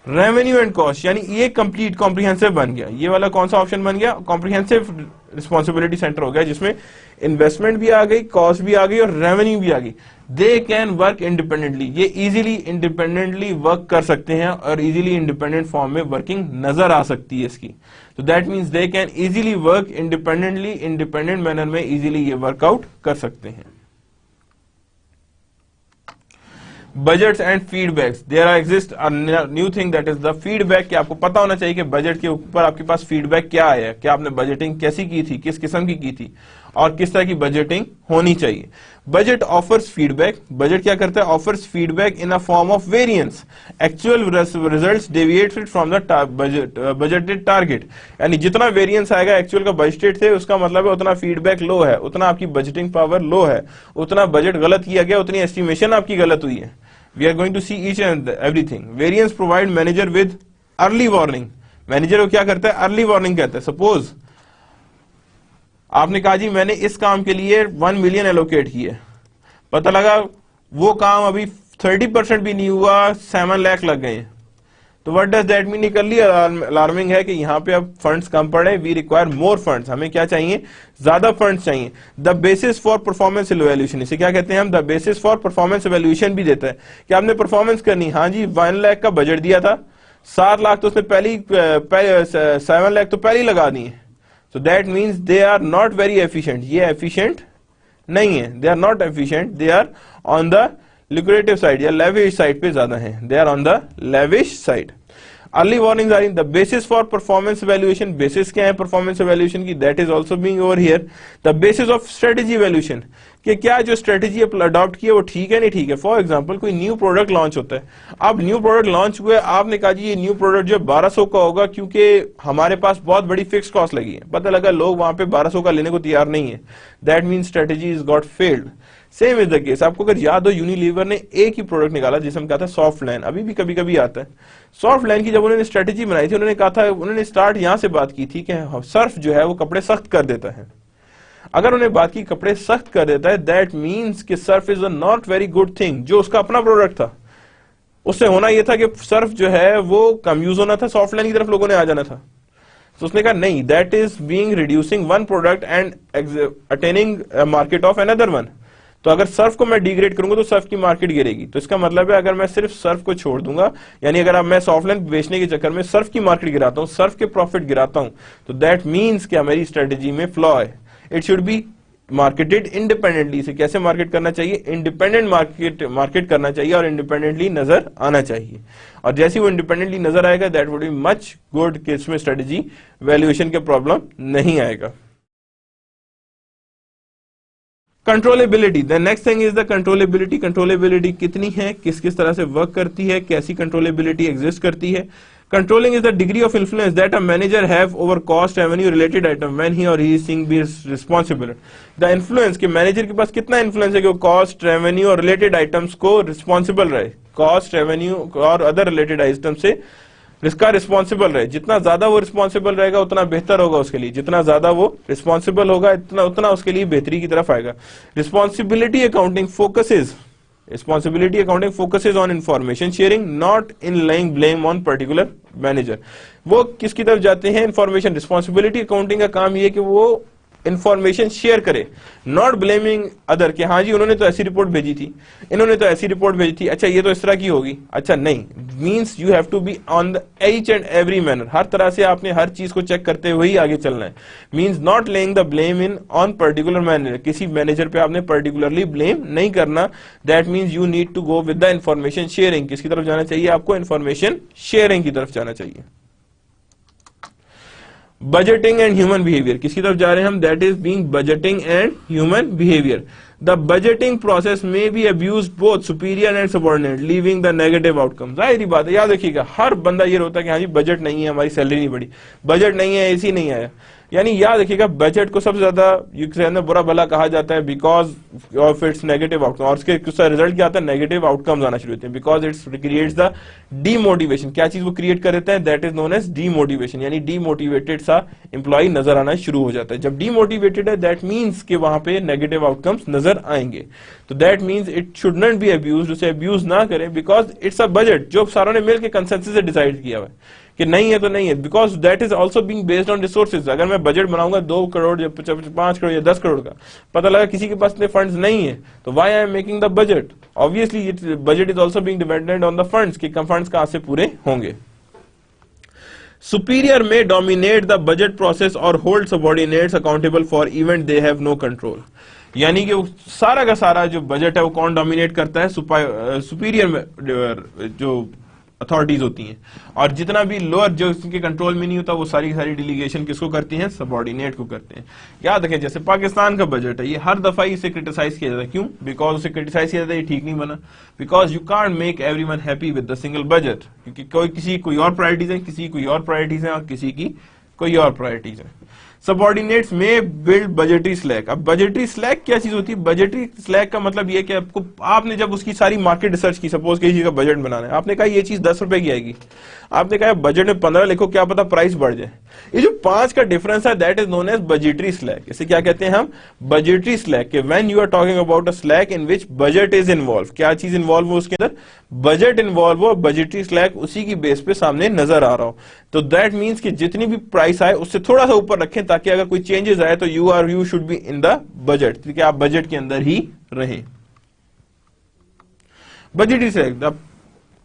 revenue and cost, यानी ये कंप्लीट कॉम्प्रिहेंसिव बन गया। ये वाला कौन सा ऑप्शन बन गया, कॉम्प्रिहेंसिव रिस्पॉन्सिबिलिटी सेंटर हो गया, जिसमें इन्वेस्टमेंट भी आ गई, कॉस्ट भी आ गई और रेवेन्यू भी आ गई। दे कैन वर्क इंडिपेंडेंटली, ये इजीली इंडिपेंडेंटली वर्क कर सकते हैं और इजीली इंडिपेंडेंट फॉर्म में वर्किंग नजर आ सकती है इसकी। तो that means they can easily work independently, independent manner में इजीली ये वर्कआउट कर सकते हैं। Budgets and feedbacks, there exist a new thing that is the feedback, कि आपको पता होना चाहिए कि बजट के ऊपर आपके पास फीडबैक क्या आया है, क्या आपने बजटिंग कैसी की थी, किस किस्म की थी और किस तरह की बजटिंग होनी चाहिए। बजट ऑफर्स फीडबैक, बजट क्या करता है, offers feedback in a form of variance, actual results deviated from the budgeted target, यानी जितना वेरिएंस आएगा एक्चुअल का बजटेड थे उसका मतलब है उतना फीडबैक लो है, उतना आपकी बजटिंग पावर लो है, उतना बजट गलत किया गया, उतनी एस्टिमेशन आपकी गलत हुई है। We are going to see each and everything. Variance provide manager with early warning, manager को क्या करता है, अर्ली वार्निंग कहता है। सपोज आपने कहा जी मैंने इस काम के लिए 1 मिलियन एलोकेट किए, पता लगा वो काम अभी 30% भी नहीं हुआ, 7 लाख लग गए, तो what does that mean, early alarming है कि यहाँ पे अब फंड्स कम पड़े, वी रिक्वायर मोर फंड्स, हमें क्या चाहिए, ज्यादा फंड्स चाहिए। The basis for performance evaluation, इसे क्या कहते हैं हम, the basis for performance evaluation भी देता है कि आपने परफॉर्मेंस करनी, हाँ जी 1 लाख का बजट दिया था, 7 लाख तो उसने पहले 7 लाख तो पहले ही लगा दिए, so that means they are not very efficient, ये efficient नहीं है, they are not efficient, they are on the lucrative side या lavish side पे ज्यादा हैं, they are on the lavish side। Early warnings are in the basis for performance evaluation, basis क्या है performance evaluation की, that is also being over here the basis of strategy evaluation, कि क्या जो strategy adopt की है वो ठीक है नहीं ठीक है। फॉर एग्जांपल कोई न्यू प्रोडक्ट लॉन्च होता है, अब न्यू प्रोडक्ट लॉन्च हुआ है, आपने कहा जी ये न्यू प्रोडक्ट जो 1200 का होगा क्योंकि हमारे पास बहुत बड़ी फिक्स कॉस्ट लगी है, पता लगा लोग वहां पे 1200 का लेने को तैयार नहीं है, that means strategy is got failed. Same is the case, आपको अगर याद हो यूनिलीवर ने एक ही प्रोडक्ट निकाला जिसे हम कहते हैं सॉफ्ट लाइन, अभी भी कभी कभी आता है। सॉफ्ट लाइन की जब उन्होंने स्ट्रेटेजी बनाई थी, उन्होंने कहा था, उन्होंने स्टार्ट यहां से बात की थी कि सर्फ जो है वो कपड़े सख्त कर देता है। अगर उन्हें बात की कपड़े सख्त कर देता है, दैट मीन्स कि Surf is a not very good thing. जो उसका अपना प्रोडक्ट था उससे होना यह था कि सर्फ जो है वो कम यूज होना था, सॉफ्ट लाइन की तरफ लोगों ने आ जाना था। तो उसने कहा नहीं, that is being reducing one product and attaining market of another one. तो अगर सर्फ को मैं डिग्रेड करूंगा तो सर्फ की मार्केट गिरेगी। तो इसका मतलब है अगर मैं सिर्फ सर्फ को छोड़ दूंगा, यानी अगर अब मैं सॉफ्टलाइन बेचने के चक्कर में सर्फ की मार्केट गिराता हूं, सर्फ के प्रॉफिट गिराता हूं, तो दैट मीन्स कि मेरी स्ट्रेटेजी में फ्लॉ है। It should be marketed independently. इसे कैसे मार्केट करना चाहिए, इंडिपेंडेंट मार्केट करना चाहिए और इंडिपेंडेंटली नजर आना चाहिए। और जैसे वो इंडिपेंडेंटली नजर आएगा, that would be much good कि इसमें स्ट्रेटेजी वैल्यूएशन के प्रॉब्लम नहीं आएगा। Controllability, the next thing is the controllability. Controllability कितनी है, किस किस तरह से वर्क करती है, कैसी कंट्रोलेबिलिटी एग्जिस्ट करती है। Controlling is the degree of influence that a manager have over cost, revenue related item when he or he is seeing be responsible. The influence कि मैनेजर के पास कितना इन्फ्लुएंस है कि वो कॉस्ट, रेवेन्यू और related items को responsible रहे, cost, revenue और अदर रिलेटेड आइटम से इसका रिस्पॉन्सिबल रहे। जितना ज्यादा वो रिस्पॉन्सिबल रहेगा उतना बेहतर होगा उसके लिए, जितना ज्यादा वो रिस्पॉन्सिबल होगा उतना उसके लिए बेहतरी की तरफ आएगा। Responsibility accounting focuses Responsibility accounting focuses on information sharing, not in laying blame on particular manager. वो किसकी तरफ जाते हैं, इंफॉर्मेशन। रिस्पॉन्सिबिलिटी अकाउंटिंग का काम ये कि वो इंफॉर्मेशन शेयर करे, नॉट ब्लेमिंग अदर कि हाँ जी उन्होंने तो ऐसी रिपोर्ट भेजी थी, इन्होंने तो ऐसी रिपोर्ट भेजी थी, अच्छा ये तो इस तरह की होगी, अच्छा नहीं। Means you have to be on the each and every manner, हर तरह से आपने हर चीज को चेक करते हुए ही आगे चलना है। Means not laying the blame in on particular manager, किसी मैनेजर पे आपने पर्टिकुलरली ब्लेम नहीं करना। That means you need to go with the information sharing. किसकी तरफ जाना चाहिए, आपको इंफॉर्मेशन शेयरिंग की तरफ जाना चाहिए। बजटिंग एंड ह्यूमन बिहेवियर, किसकी तरफ जा रहे हैं हम, that is being budgeting and human behaviour. The budgeting process में be abuse both superior and subordinate, leaving the negative outcome. जाहिर बात है, याद रखिएगा हर बंदा ये रोता है कि हाँ जी बजट नहीं है, हमारी सैलरी नहीं बढ़ी, बजट नहीं है, एसी नहीं आया। यानी याद रखिएगा बजट को सबसे ज्यादा बुरा भला कहा जाता है because of its negative outcome, और उसके रिजल्ट क्या आता है, नेगेटिव आउटकम्स आना शुरू होते हैं, because it's creates the demotivation. क्या चीज वो क्रिएट कर देता है, that is known as demotivation, यानी डीमोटिवेटेड सा इंप्लॉय नजर आना शुरू हो जाता है। जब डीमोटिवेटेड है दैट मीन्स कि वहां पे नेगेटिव आउटकम्स नजर आएंगे। तो that means it should not be abused, उसे अब्यूज ना करें, बिकॉज इट्स अ बजट जो सारों ने मिलकर कंसेंसस से डिसाइड किया हुआ है कि नहीं है तो नहीं है, because that is also being based on resources. अगर मैं बजट बनाऊंगा 2 करोड़ या 5 करोड़ या 10 करोड़ का, पता लगा किसी के पास इतने फंड्स नहीं है, तो why I am making the budget, obviously budget is also being dependent on the funds कि फंड्स कहां से पूरे होंगे। सुपीरियर में डोमिनेट द बजट प्रोसेस और hold subordinates accountable for event they have no control. यानी कि सारा का सारा जो बजट है वो कौन डोमिनेट करता है, सुपीरियर में जो अथॉरिटीज होती हैं, और जितना भी लोअर जो उसके कंट्रोल में नहीं होता वो सारी सारी डिलीगेशन किसको करती हैं, सबऑर्डिनेट को करते हैं। याद रखें जैसे पाकिस्तान का बजट है, ये हर दफा इसे क्रिटिसाइज किया जाता है, क्यों? बिकॉज उसे क्रिटिसाइज किया जाता है ये ठीक नहीं बना, because you can't make everyone happy with the single budget, क्योंकि किसी कोई और प्रायोरिटीज है, किसी कोई और प्रायोरिटीज है, और किसी की कोई और प्रायोरिटीज है। सबऑर्डिनेट्स में बिल्ड बजटरी स्लैक। अब बजटरी स्लैक क्या चीज होती है? बजटरी स्लैक का मतलब ये कि आपको, आपने जब उसकी सारी मार्केट रिसर्च की, सपोज किसी चीज का बजट बनाना है, आपने कहा ये चीज 10 रुपए की आएगी, आपने कहा बजट में 15 लिखो, क्या पता प्राइस बढ़ जाए। ये जो 5 का डिफरेंस है that is known as budgetary slack. इसे क्या कहते हैं हम? Budgetary slack. When you are talking about a slack in which budget is involve, क्या चीज इन्वॉल्व हो उसके अंदर? बजट इन्वॉल्व हो, बजटरी स्लैक उसी की बेस पे सामने नजर आ रहा हो, तो दैट मीन्स कि जितनी भी प्राइस आए उससे थोड़ा सा ऊपर रखें, ताकि अगर कोई चेंजेस आए तो you should be in the budget, क्योंकि आप बजट के अंदर ही रहें। Budgetary slack, the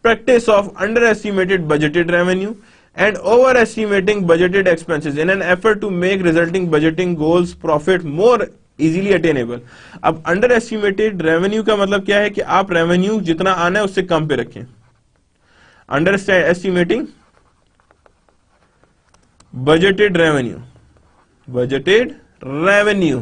practice of underestimated budgeted revenue and overestimating budgeted expenses in an effort to make resulting budgeting goals profit more easily attainable। अब underestimated revenue का मतलब क्या है कि आप revenue जितना आना है उससे कम पे रखें। underestimating budgeted revenue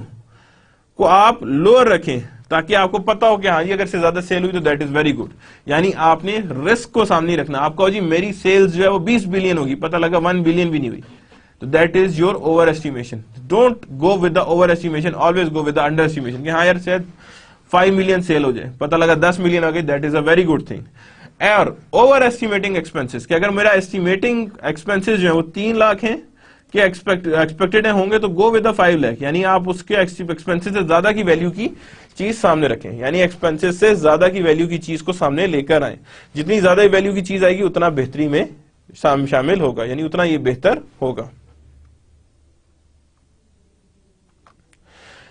को आप लोअर रखें, ताकि आपको पता हो कि हाँ जी अगर से ज्यादा सेल हुई तो दैट इज वेरी गुड। यानी आपने रिस्क को सामने रखना। आप कहो जी मेरी सेल्स जो है वो 20 बिलियन होगी, पता लगा 1 बिलियन भी नहीं हुई, तो that is your over estimation. Don't go with the over estimation, always go with the under estimation, कि हाँ यार शायद 5 मिलियन सेल हो जाए, पता लगा 10 मिलियन हो गई, that is a very good thing. और ओवर एस्टिमेटिंग एक्सपेंसेस, कि अगर मेरा एस्टिमेटिंग एक्सपेंसेस जो है वो 3 लाख है कि एक्सपेक्टेड होंगे, तो गो विद 5 लाख, यानी आप उसके एक्सपेंसेस से ज्यादा की वैल्यू की चीज सामने रखें, यानी एक्सपेंसेस से ज्यादा की वैल्यू की चीज को सामने लेकर आए। जितनी ज्यादा वैल्यू की चीज आएगी उतना बेहतरी में शामिल होगा, यानी उतना ये बेहतर होगा।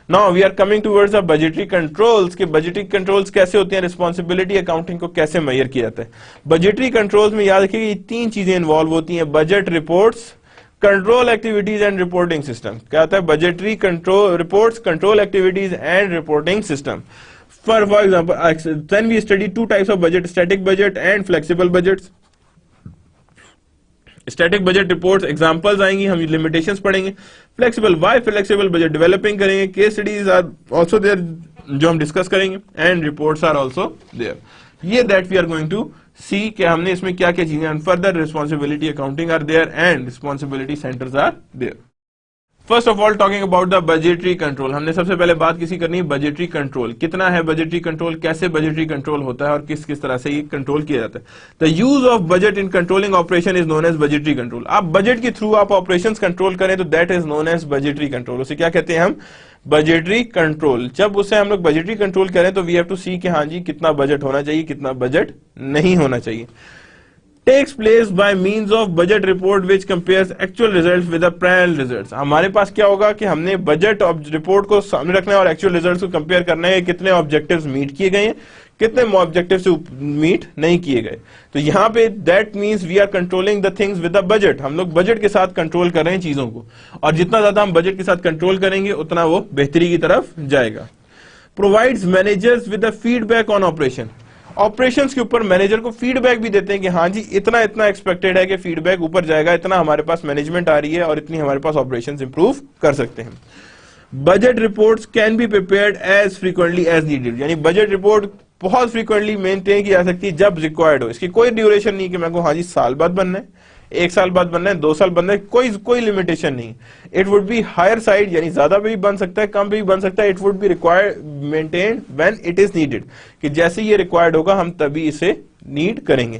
Now we are coming towards the budgetary controls, के बजटरी कंट्रोल्स कैसे होते हैं, रिस्पॉन्सिबिलिटी अकाउंटिंग को कैसे मेजर किया जाता है। बजटरी कंट्रोल्स में याद रखिए ये 3 चीजें इन्वॉल्व होती हैं, budget reports, control activities and reporting system. क्या होता है? Budgetary control reports, control activities and reporting system. For example then we study 2 types of budget, static budget and flexible budgets. Static budget reports examples आएंगी, हम limitations पढ़ेंगे। Flexible, why flexible budget developing करेंगे, case studies are also there जो हम discuss करेंगे, and reports are also there. ये that we are going to see कि हमने इसमें क्या क्या चीजें, further responsibility accounting are there and responsibility centers are there. First of all talking about the budgetary control, हमने सबसे पहले बात किसी करनी है बजटरी कंट्रोल। कितना है बजटरी कंट्रोल, कैसे बजटरी कंट्रोल होता है और किस किस तरह से ये कंट्रोल किया जाता है। The use of budget in controlling operation is known as budgetary control. आप बजट के थ्रू आप ऑपरेशंस कंट्रोल करें तो that is known as budgetary control. उसे क्या कहते हैं हम? Budgetary control. जब उसे हम लोग बजटरी कंट्रोल करें तो वी हैव टू सी कि हाँ जी कितना बजट होना चाहिए, कितना बजट नहीं होना चाहिए। takes place by means of budget report which compares actual results with the planned results। हमारे पास क्या होगा कि हमने बजट रिपोर्ट को सामने रखना है और एक्चुअल रिजल्ट्स को कंपेयर करना है, कितने ऑब्जेक्टिव्स मीट किए गए हैं, कितने ऑब्जेक्टिव्स मीट नहीं किए गए। तो यहाँ पे that means we are controlling the things with the budget. हम लोग बजट के साथ कंट्रोल कर रहे हैं चीजों को, और जितना ज्यादा हम बजट के साथ कंट्रोल करेंगे उतना वो बेहतरी की तरफ जाएगा। Provides managers with the feedback on operation. Operations के ऊपर मैनेजर को फीडबैक भी देते हैं कि हाँ जी इतना इतना एक्सपेक्टेड है कि फीडबैक ऊपर जाएगा, इतना हमारे पास मैनेजमेंट आ रही है और इतनी हमारे पास ऑपरेशंस इंप्रूव कर सकते हैं। Budget reports can be prepared as frequently as needed, यानी बजट रिपोर्ट बहुत फ्रीक्वेंटली मेंटेन की जा सकती है जब रिक्वायर्ड हो। इसकी कोई ड्यूरेशन नहीं कि मैं हाँ जी साल बाद बनना है, 1 साल बाद बनना है, 2 साल बनना है, कोई लिमिटेशन नहीं। It would be higher side, यानी ज्यादा भी बन सकता है, कम भी बन सकता है। It would be required maintain when it is needed, कि जैसे ये रिक्वायर्ड होगा हम तभी इसे नीड करेंगे।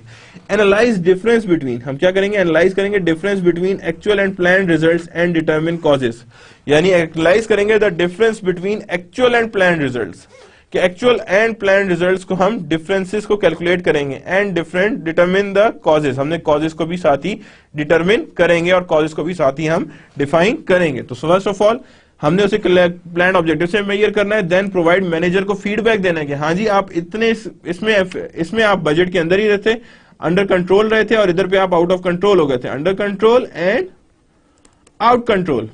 एनालाइज डिफरेंस बिटवीन, हम क्या करेंगे? एनालाइज करेंगे difference between actual and planned results and determine causes, यानी एनालाइज करेंगे the difference between actual and planned results, कि एक्चुअल एंड प्लान्ड रिजल्ट्स को हम डिफरेंसेस को कैलकुलेट करेंगे, एंड डिटरमिन द कॉजेस, हमने कॉजेस को भी साथ ही डिटरमिन करेंगे और कॉजेस को भी साथ ही हम डिफाइन करेंगे। तो फर्स्ट ऑफ ऑल हमने उसे प्लान ऑब्जेक्टिव से मेजर करना है, देन प्रोवाइड मैनेजर को फीडबैक देना है कि हाँ जी आप इतने इसमें आप बजट के अंदर ही रहते, अंडर कंट्रोल रहे थे, और इधर पे आप आउट ऑफ कंट्रोल हो गए थे। Under control and out control,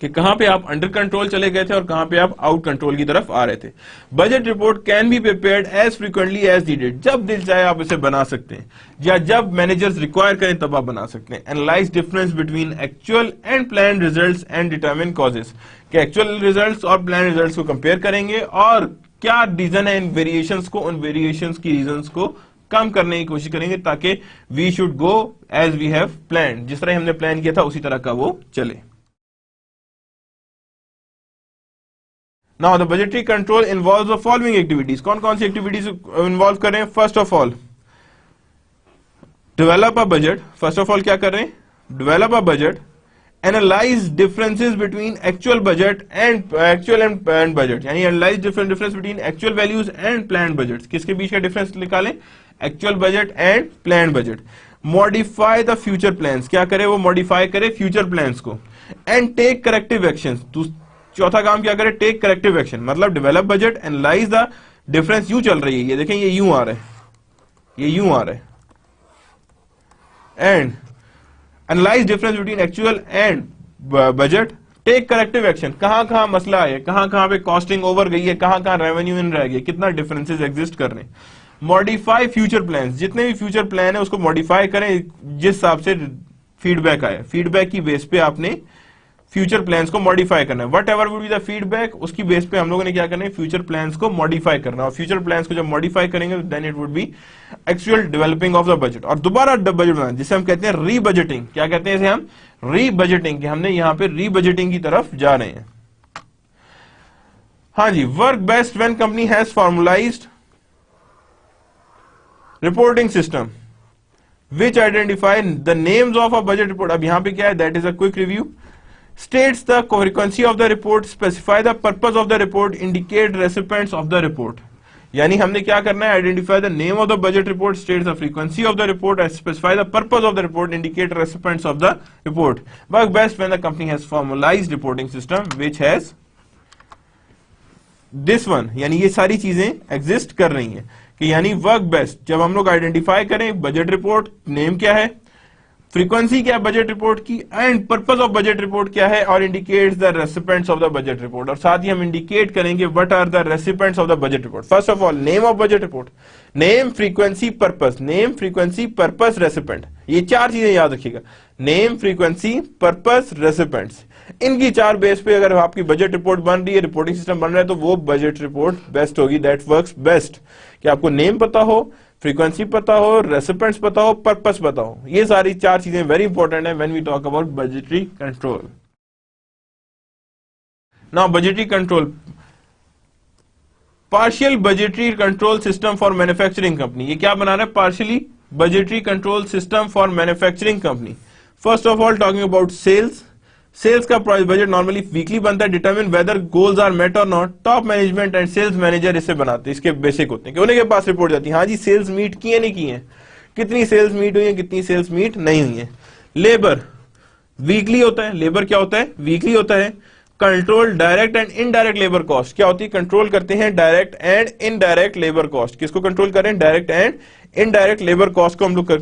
कि कहां पे आप अंडर कंट्रोल चले गए थे और कहां पे आप आउट कंट्रोल की तरफ आ रहे थे। Budget report can be prepared as frequently as needed, जब दिल चाहे आप इसे बना सकते हैं, या जब मैनेजर्स रिक्वायर करें तब आप बना सकते हैं। Analyse difference between actual and plan results and determine causes, कि एक्चुअल रिजल्ट्स और प्लान रिजल्ट्स को कंपेयर करेंगे और क्या रीजन है इन वेरिएशंस को, उन वेरिएशंस की रीजंस को कम करने की कोशिश करेंगे ताकि we should go as we have plan, जिस तरह हमने प्लान किया था उसी तरह का वो चले। Now the budgetary control involves the following activities. कौन कौन सी एक्टिविटीज इन्वॉल्व कर रहे हैं? First of all develop a budget. First of all क्या कर रहे हैं? Develop a budget, analyse differences between actual budget and actual and plan budget, यानी analyse difference between actual values and plan budget. किसके बीच का डिफरेंस निकालें? Actual budget and plan budget. Modify the future plans, क्या करे वो? Modify करे future plans को। एंड टेक करेक्टिव एक्शन, चौथा काम क्या करे? टेक करेक्टिव एक्शन, मतलब develop budget, analyse the difference. यूं चल रही है, ये देखें, ये यूं आ रहा है, ये यूं आ रहा है, and analyse difference between actual and budget, take corrective action. कहां कहां मसला है, कहां कहां पे कॉस्टिंग ओवर गई है, कहां कहां रेवेन्यू इन रह गया, कितना डिफरेंसेस एग्जिस्ट कर रहे हैं। मॉडिफाई फ्यूचर प्लान्स, जितने भी फ्यूचर प्लान है उसको मॉडिफाई करें जिस हिसाब से फीडबैक आया, फीडबैक की बेस पे आपने फ्यूचर प्लान्स को मॉडिफाई करना है। What ever would be the feedback, उसकी बेस पे हम लोगों ने क्या करना है? फ्यूचर प्लान्स को मॉडिफाई करना। और फ्यूचर प्लान्स को जब मॉडिफाई करेंगे then it would be actual developing of the budget. और दोबारा बजट बनाना, जिसे हम कहते हैं री बजटिंग। क्या कहते हैं इसे हम? री बजटिंग, कि हमने यहां पे री बजटिंग की तरफ जा रहे हैं। हाँ जी, work best when company has formalised reporting system which identify the names of a budget report. अब यहां पे क्या है? That is a quick review. States the frequency of the report, specify the purpose of the report, indicate recipients of the report। यानी हमने क्या करना है? Identify the name of the budget report, states the frequency of the report, specify the purpose of the report, indicate recipients of the report। Work best when the company has formalized reporting system which has this one, यानी ये सारी चीजें exist कर रही हैं। कि यानी work best, जब हम लोग आइडेंटिफाई करें बजट रिपोर्ट, नेम क्या है, फ्रीक्वेंसी क्या है बजट रिपोर्ट की, and purpose of budget report क्या है, और indicates the recipients of the budget report. और साथ ही हम इंडिकेट करेंगे what are the recipients of the budget report. First of all name of budget report, name, frequency, purpose. Name, frequency, purpose, recipient, ये चार चीजें याद रखिएगा। नेम, फ्रीक्वेंसी, पर्पस, रेसिपेंट्स, इनकी चार बेस पे अगर आपकी बजट रिपोर्ट बन रही है, रिपोर्टिंग सिस्टम बन रहा है, तो वो बजट रिपोर्ट बेस्ट होगी। दैट वर्क्स बेस्ट, कि आपको नेम पता हो, फ्रीक्वेंसी पता हो, रेसिपेंट्स पता हो, पर्पस पता हो। ये सारी चार चीजें वेरी इंपॉर्टेंट है when we talk about budgetary control. Now budgetary control, partial budgetary control system for manufacturing company. ये क्या बना रहा है? Partially budgetary control system for manufacturing company. First of all talking about sales. Sales का budget normally weekly बनता है। Determine whether goals are met और not. Top management and sales manager इसे बनाते हैं, इसके बेसिक होते हैं कि उन्हीं के पास रिपोर्ट जाती है, हाँ जी सेल्स मीट की है नहीं की है, कितनी सेल्स मीट हुई है, कितनी सेल्स मीट नहीं हुई है। लेबर वीकली होता है। लेबर क्या होता है? वीकली होता है। Control direct and indirect labour cost क्या होती है? कंट्रोल करते हैं direct and indirect labour cost. किसको कंट्रोल करें? Direct and indirect labour cost को हम लोग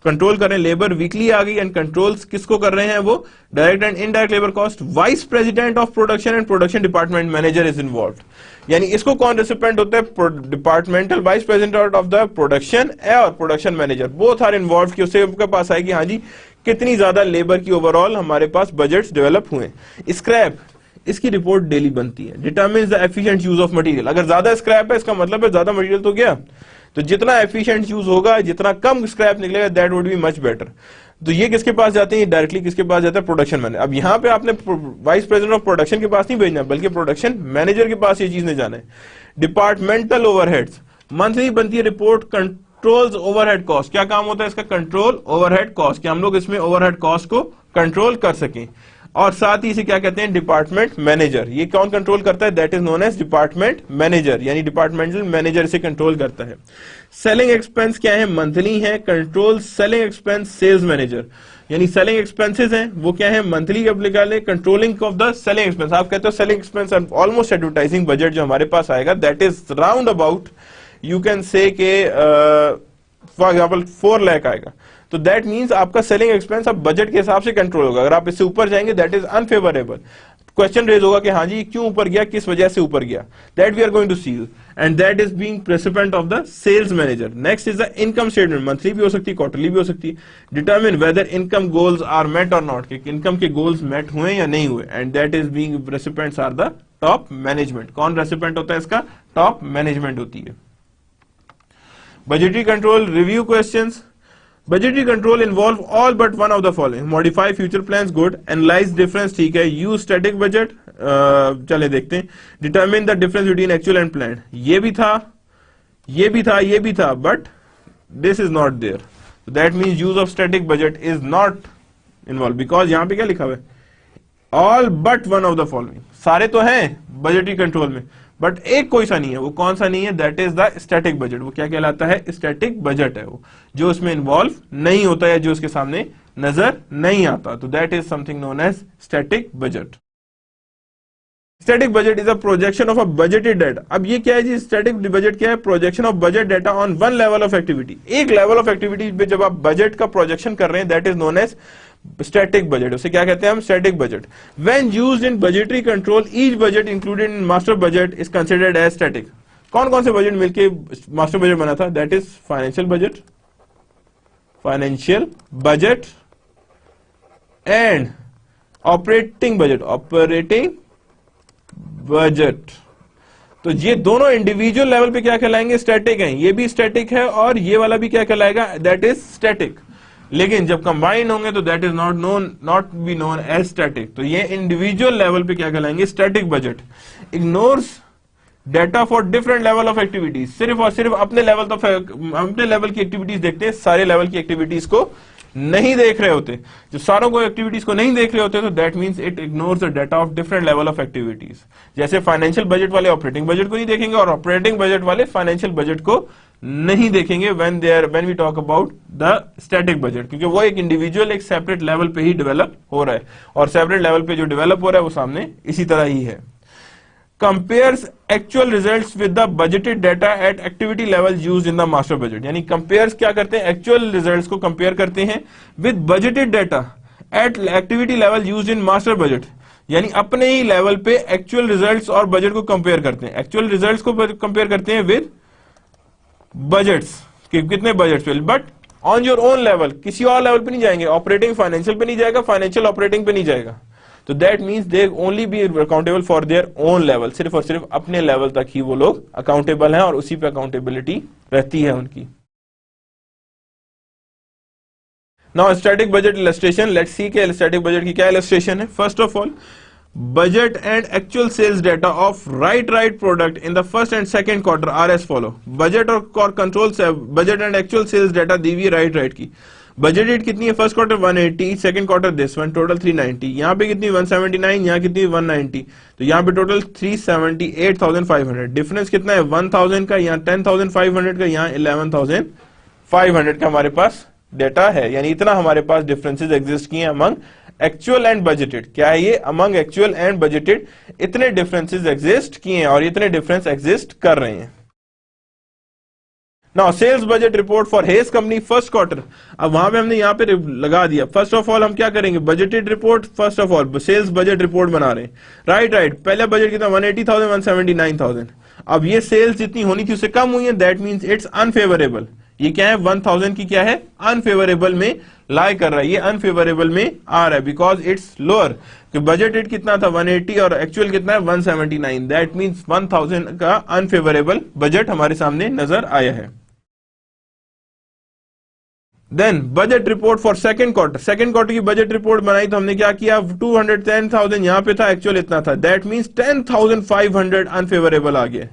कंट्रोल करें। लेबर वीकली आ गई एंड कंट्रोल्स किसको कर रहे हैं? वो direct and indirect labour cost. Vice president of production and production department manager is involved, यानी इसको कौन रेसिपेंट होता है? Departmental vice president of the production और production manager, both are involve, कि उससे उनके पास आएगी हाँ जी कितनी ज्यादा लेबर की ओवरऑल हमारे पास बजट डेवलप हुए। स्क्रैप, इसकी रिपोर्ट डेली बनती है। Determines the efficient use of material, अगर ज्यादा स्क्रैप है इसका मतलब है ज्यादा मटेरियल तो गया, तो जितना एफिशिएंट यूज होगा, जितना कम स्क्रैप निकलेगा, that would be much better. तो ये किसके पास जाते हैं? डायरेक्टली किसके पास जाता है? Production manager. अब यहाँ पे आपने वाइस प्रेसिडेंट ऑफ प्रोडक्शन के पास नहीं भेजना, बल्कि प्रोडक्शन मैनेजर के पास ये चीज नहीं जाना है। डिपार्टमेंटल ओवरहेड्स, मंथली बनती है रिपोर्ट। कंट्रोल्स ओवरहेड कॉस्ट, क्या काम होता है इसका? कंट्रोल ओवरहेड कॉस्ट, कि हम लोग इसमें ओवरहेड कॉस्ट को कंट्रोल कर सकें। और साथ ही इसे क्या कहते हैं? Department manager. ये कौन कंट्रोल करता है? That is known as department manager, यानी डिपार्टमेंटल मैनेजर इसे कंट्रोल करता है। सेलिंग एक्सपेंस क्या है? मंथली है। Control selling expense sales manager, यानी सेलिंग एक्सपेंसेस हैं वो क्या है? मंथली निकाले। Controlling of the selling expense, आप कहते हो selling expense almost advertising budget जो हमारे पास आएगा that is round about you can say के फॉर एग्जाम्पल 4 लाख आएगा, तो दैट मींस आपका सेलिंग एक्सपेंस अब बजट के हिसाब से कंट्रोल होगा। अगर आप इससे ऊपर जाएंगे that is unfavourable. Question raise होगा कि हाँ जी क्यों ऊपर गया, किस वजह से ऊपर गया, that we are going to see and that is being recipient of the sales manager. Next is the income statement, monthly भी हो सकती है, क्वार्टरली भी हो सकती है। Determine whether income goals are met और नॉट, कि इनकम के गोल्स मेट हुए या नहीं हुए, and that is being recipients are the top management. कौन रेसिपेंट होता है इसका? टॉप मैनेजमेंट होती है। Budgetary control review questions. Budgetary control involve all but one of the following: modify future plans, good; analyze difference, ठीक है; use static budget, चले देखते हैं; determine the difference between actual and planned, ये भी था, ये भी था, ये भी था, but this is not there. So that means use of static budget is not involved, because यहाँ पे क्या लिखा हुआ है? All but one of the following, सारे तो हैं budgetary control में, बट एक कोई सा नहीं है। वो कौन सा नहीं है? That is the static budget. वो क्या कहलाता है? स्टैटिक बजट है वो, जो उसमें इन्वॉल्व नहीं होता है, जो उसके सामने नजर नहीं आता। तो that is something known as static budget. Static budget is a projection of a budgeted data. अब ये क्या है जी? स्टैटिक बजट क्या है? Projection of budget data on one level of activity. एक लेवल ऑफ एक्टिविटी पे जब आप बजट का प्रोजेक्शन कर रहे हैं, that is known as static budget. उसे क्या कहते हैं हम? Static budget. When used in budgetary control, each budget included in master budget is considered as static. कौन कौन से बजट मिलके मास्टर बजट बना था? That is financial budget, financial budget and operating budget, operating budget. तो ये दोनों individual level पे क्या कहलाएंगे? स्टैटिक हैं। ये भी स्टैटिक है और ये वाला भी क्या कहलाएगा? That is static. लेकिन जब कंबाइन होंगे तो that is not be known as static. तो ये इंडिविजुअल लेवल पे क्या कहलाएंगे? Static budget. Ignores data for different level of activities, सिर्फ और सिर्फ अपने लेवल की एक्टिविटीज देखते हैं, सारे लेवल की एक्टिविटीज को नहीं देख रहे होते। जो सारों को एक्टिविटीज को नहीं देख रहे होते, तो that means it ignores the data of different level of activities. जैसे फाइनेंशियल बजट वाले ऑपरेटिंग बजट को नहीं देखेंगे और ऑपरेटिंग बजट वाले फाइनेंशियल बजट को नहीं देखेंगे when we talk about the static budget, क्योंकि वो एक इंडिविजुअल, एक सेपरेट लेवल पे ही डेवलप हो रहा है, और सेपरेट लेवल पे जो डेवलप हो रहा है वो सामने इसी तरह ही है। Compares actual results with the budgeted data at activity level used in the master budget. यानी कंपेयर्स क्या करते हैं? एक्चुअल रिजल्ट्स को कंपेयर करते हैं with budgeted data at activity level used in master budget. यानी अपने ही लेवल पे एक्चुअल रिजल्ट्स और बजट को कंपेयर करते हैं। एक्चुअल रिजल्ट्स को कंपेयर करते हैं विद बजट्स, कितने बजट्स पे, but on your own level, किसी और लेवल पे नहीं जाएंगे। ऑपरेटिंग फाइनेंशियल पे नहीं जाएगा, फाइनेंशियल ऑपरेटिंग पे नहीं जाएगा। तो that means they only be accountable for their own level. सिर्फ और सिर्फ अपने लेवल तक ही वो लोग अकाउंटेबल हैं और उसी पे अकाउंटेबिलिटी रहती है उनकी। Now static budget illustration, let's see के स्टैटिक बजट की क्या इलस्ट्रेशन है। First of all, budget and actual sales data of right product in the first and second quarter are as follow. budget और control से budget and actual sales data दी हुई right की। budget rate कितनी है? First quarter 180, second quarter this one, total 390। यहाँ पे कितनी? 179, यहाँ कितनी? 190। तो यहाँ पे टोटल 378,500। डिफरेंस कितना है? 1000 का, यहाँ 10,500 का, यहाँ 11,500 का हमारे पास डेटा है। यानी इतना हमारे पास डिफरेंसेस एग्जिस्ट किए अमंग एक्चुअल एंड बजटेड। क्या है ये? अमंग एक्चुअल एंड बजटेड इतने डिफरेंसेस एग्जिस्ट किए हैं और इतने डिफरेंस एग्जिस्ट कर रहे हैं। Now sales budget report for Hess company first quarter. अब वहां पे हमने यहाँ पे लगा दिया। फर्स्ट ऑफ ऑल हम क्या करेंगे? Budgeted report, first of all sales budget report बना रहे हैं। राइट। पहले बजट कितना? 180,000, 179,000। अब ये सेल्स जितनी होनी थी उससे कम हुई है, दैट मींस इट्स अनफेवरेबल। ये क्या है? 1000 की क्या है? अनफेवरेबल में लाई कर रहा है, ये अनफेवरेबल में आ रहा है because it's lower. Budget rate कितना था? 180 और एक्चुअल कितना है? 179। दैट मींस 1000 का अनफेवरेबल बजट हमारे सामने नजर आया है। Then budget report for second quarter. Second quarter की बजट रिपोर्ट बनाई तो हमने क्या किया? 210,000 यहां पे था, एक्चुअल इतना था। दैट मींस 10,500 अनफेवरेबल आ गया।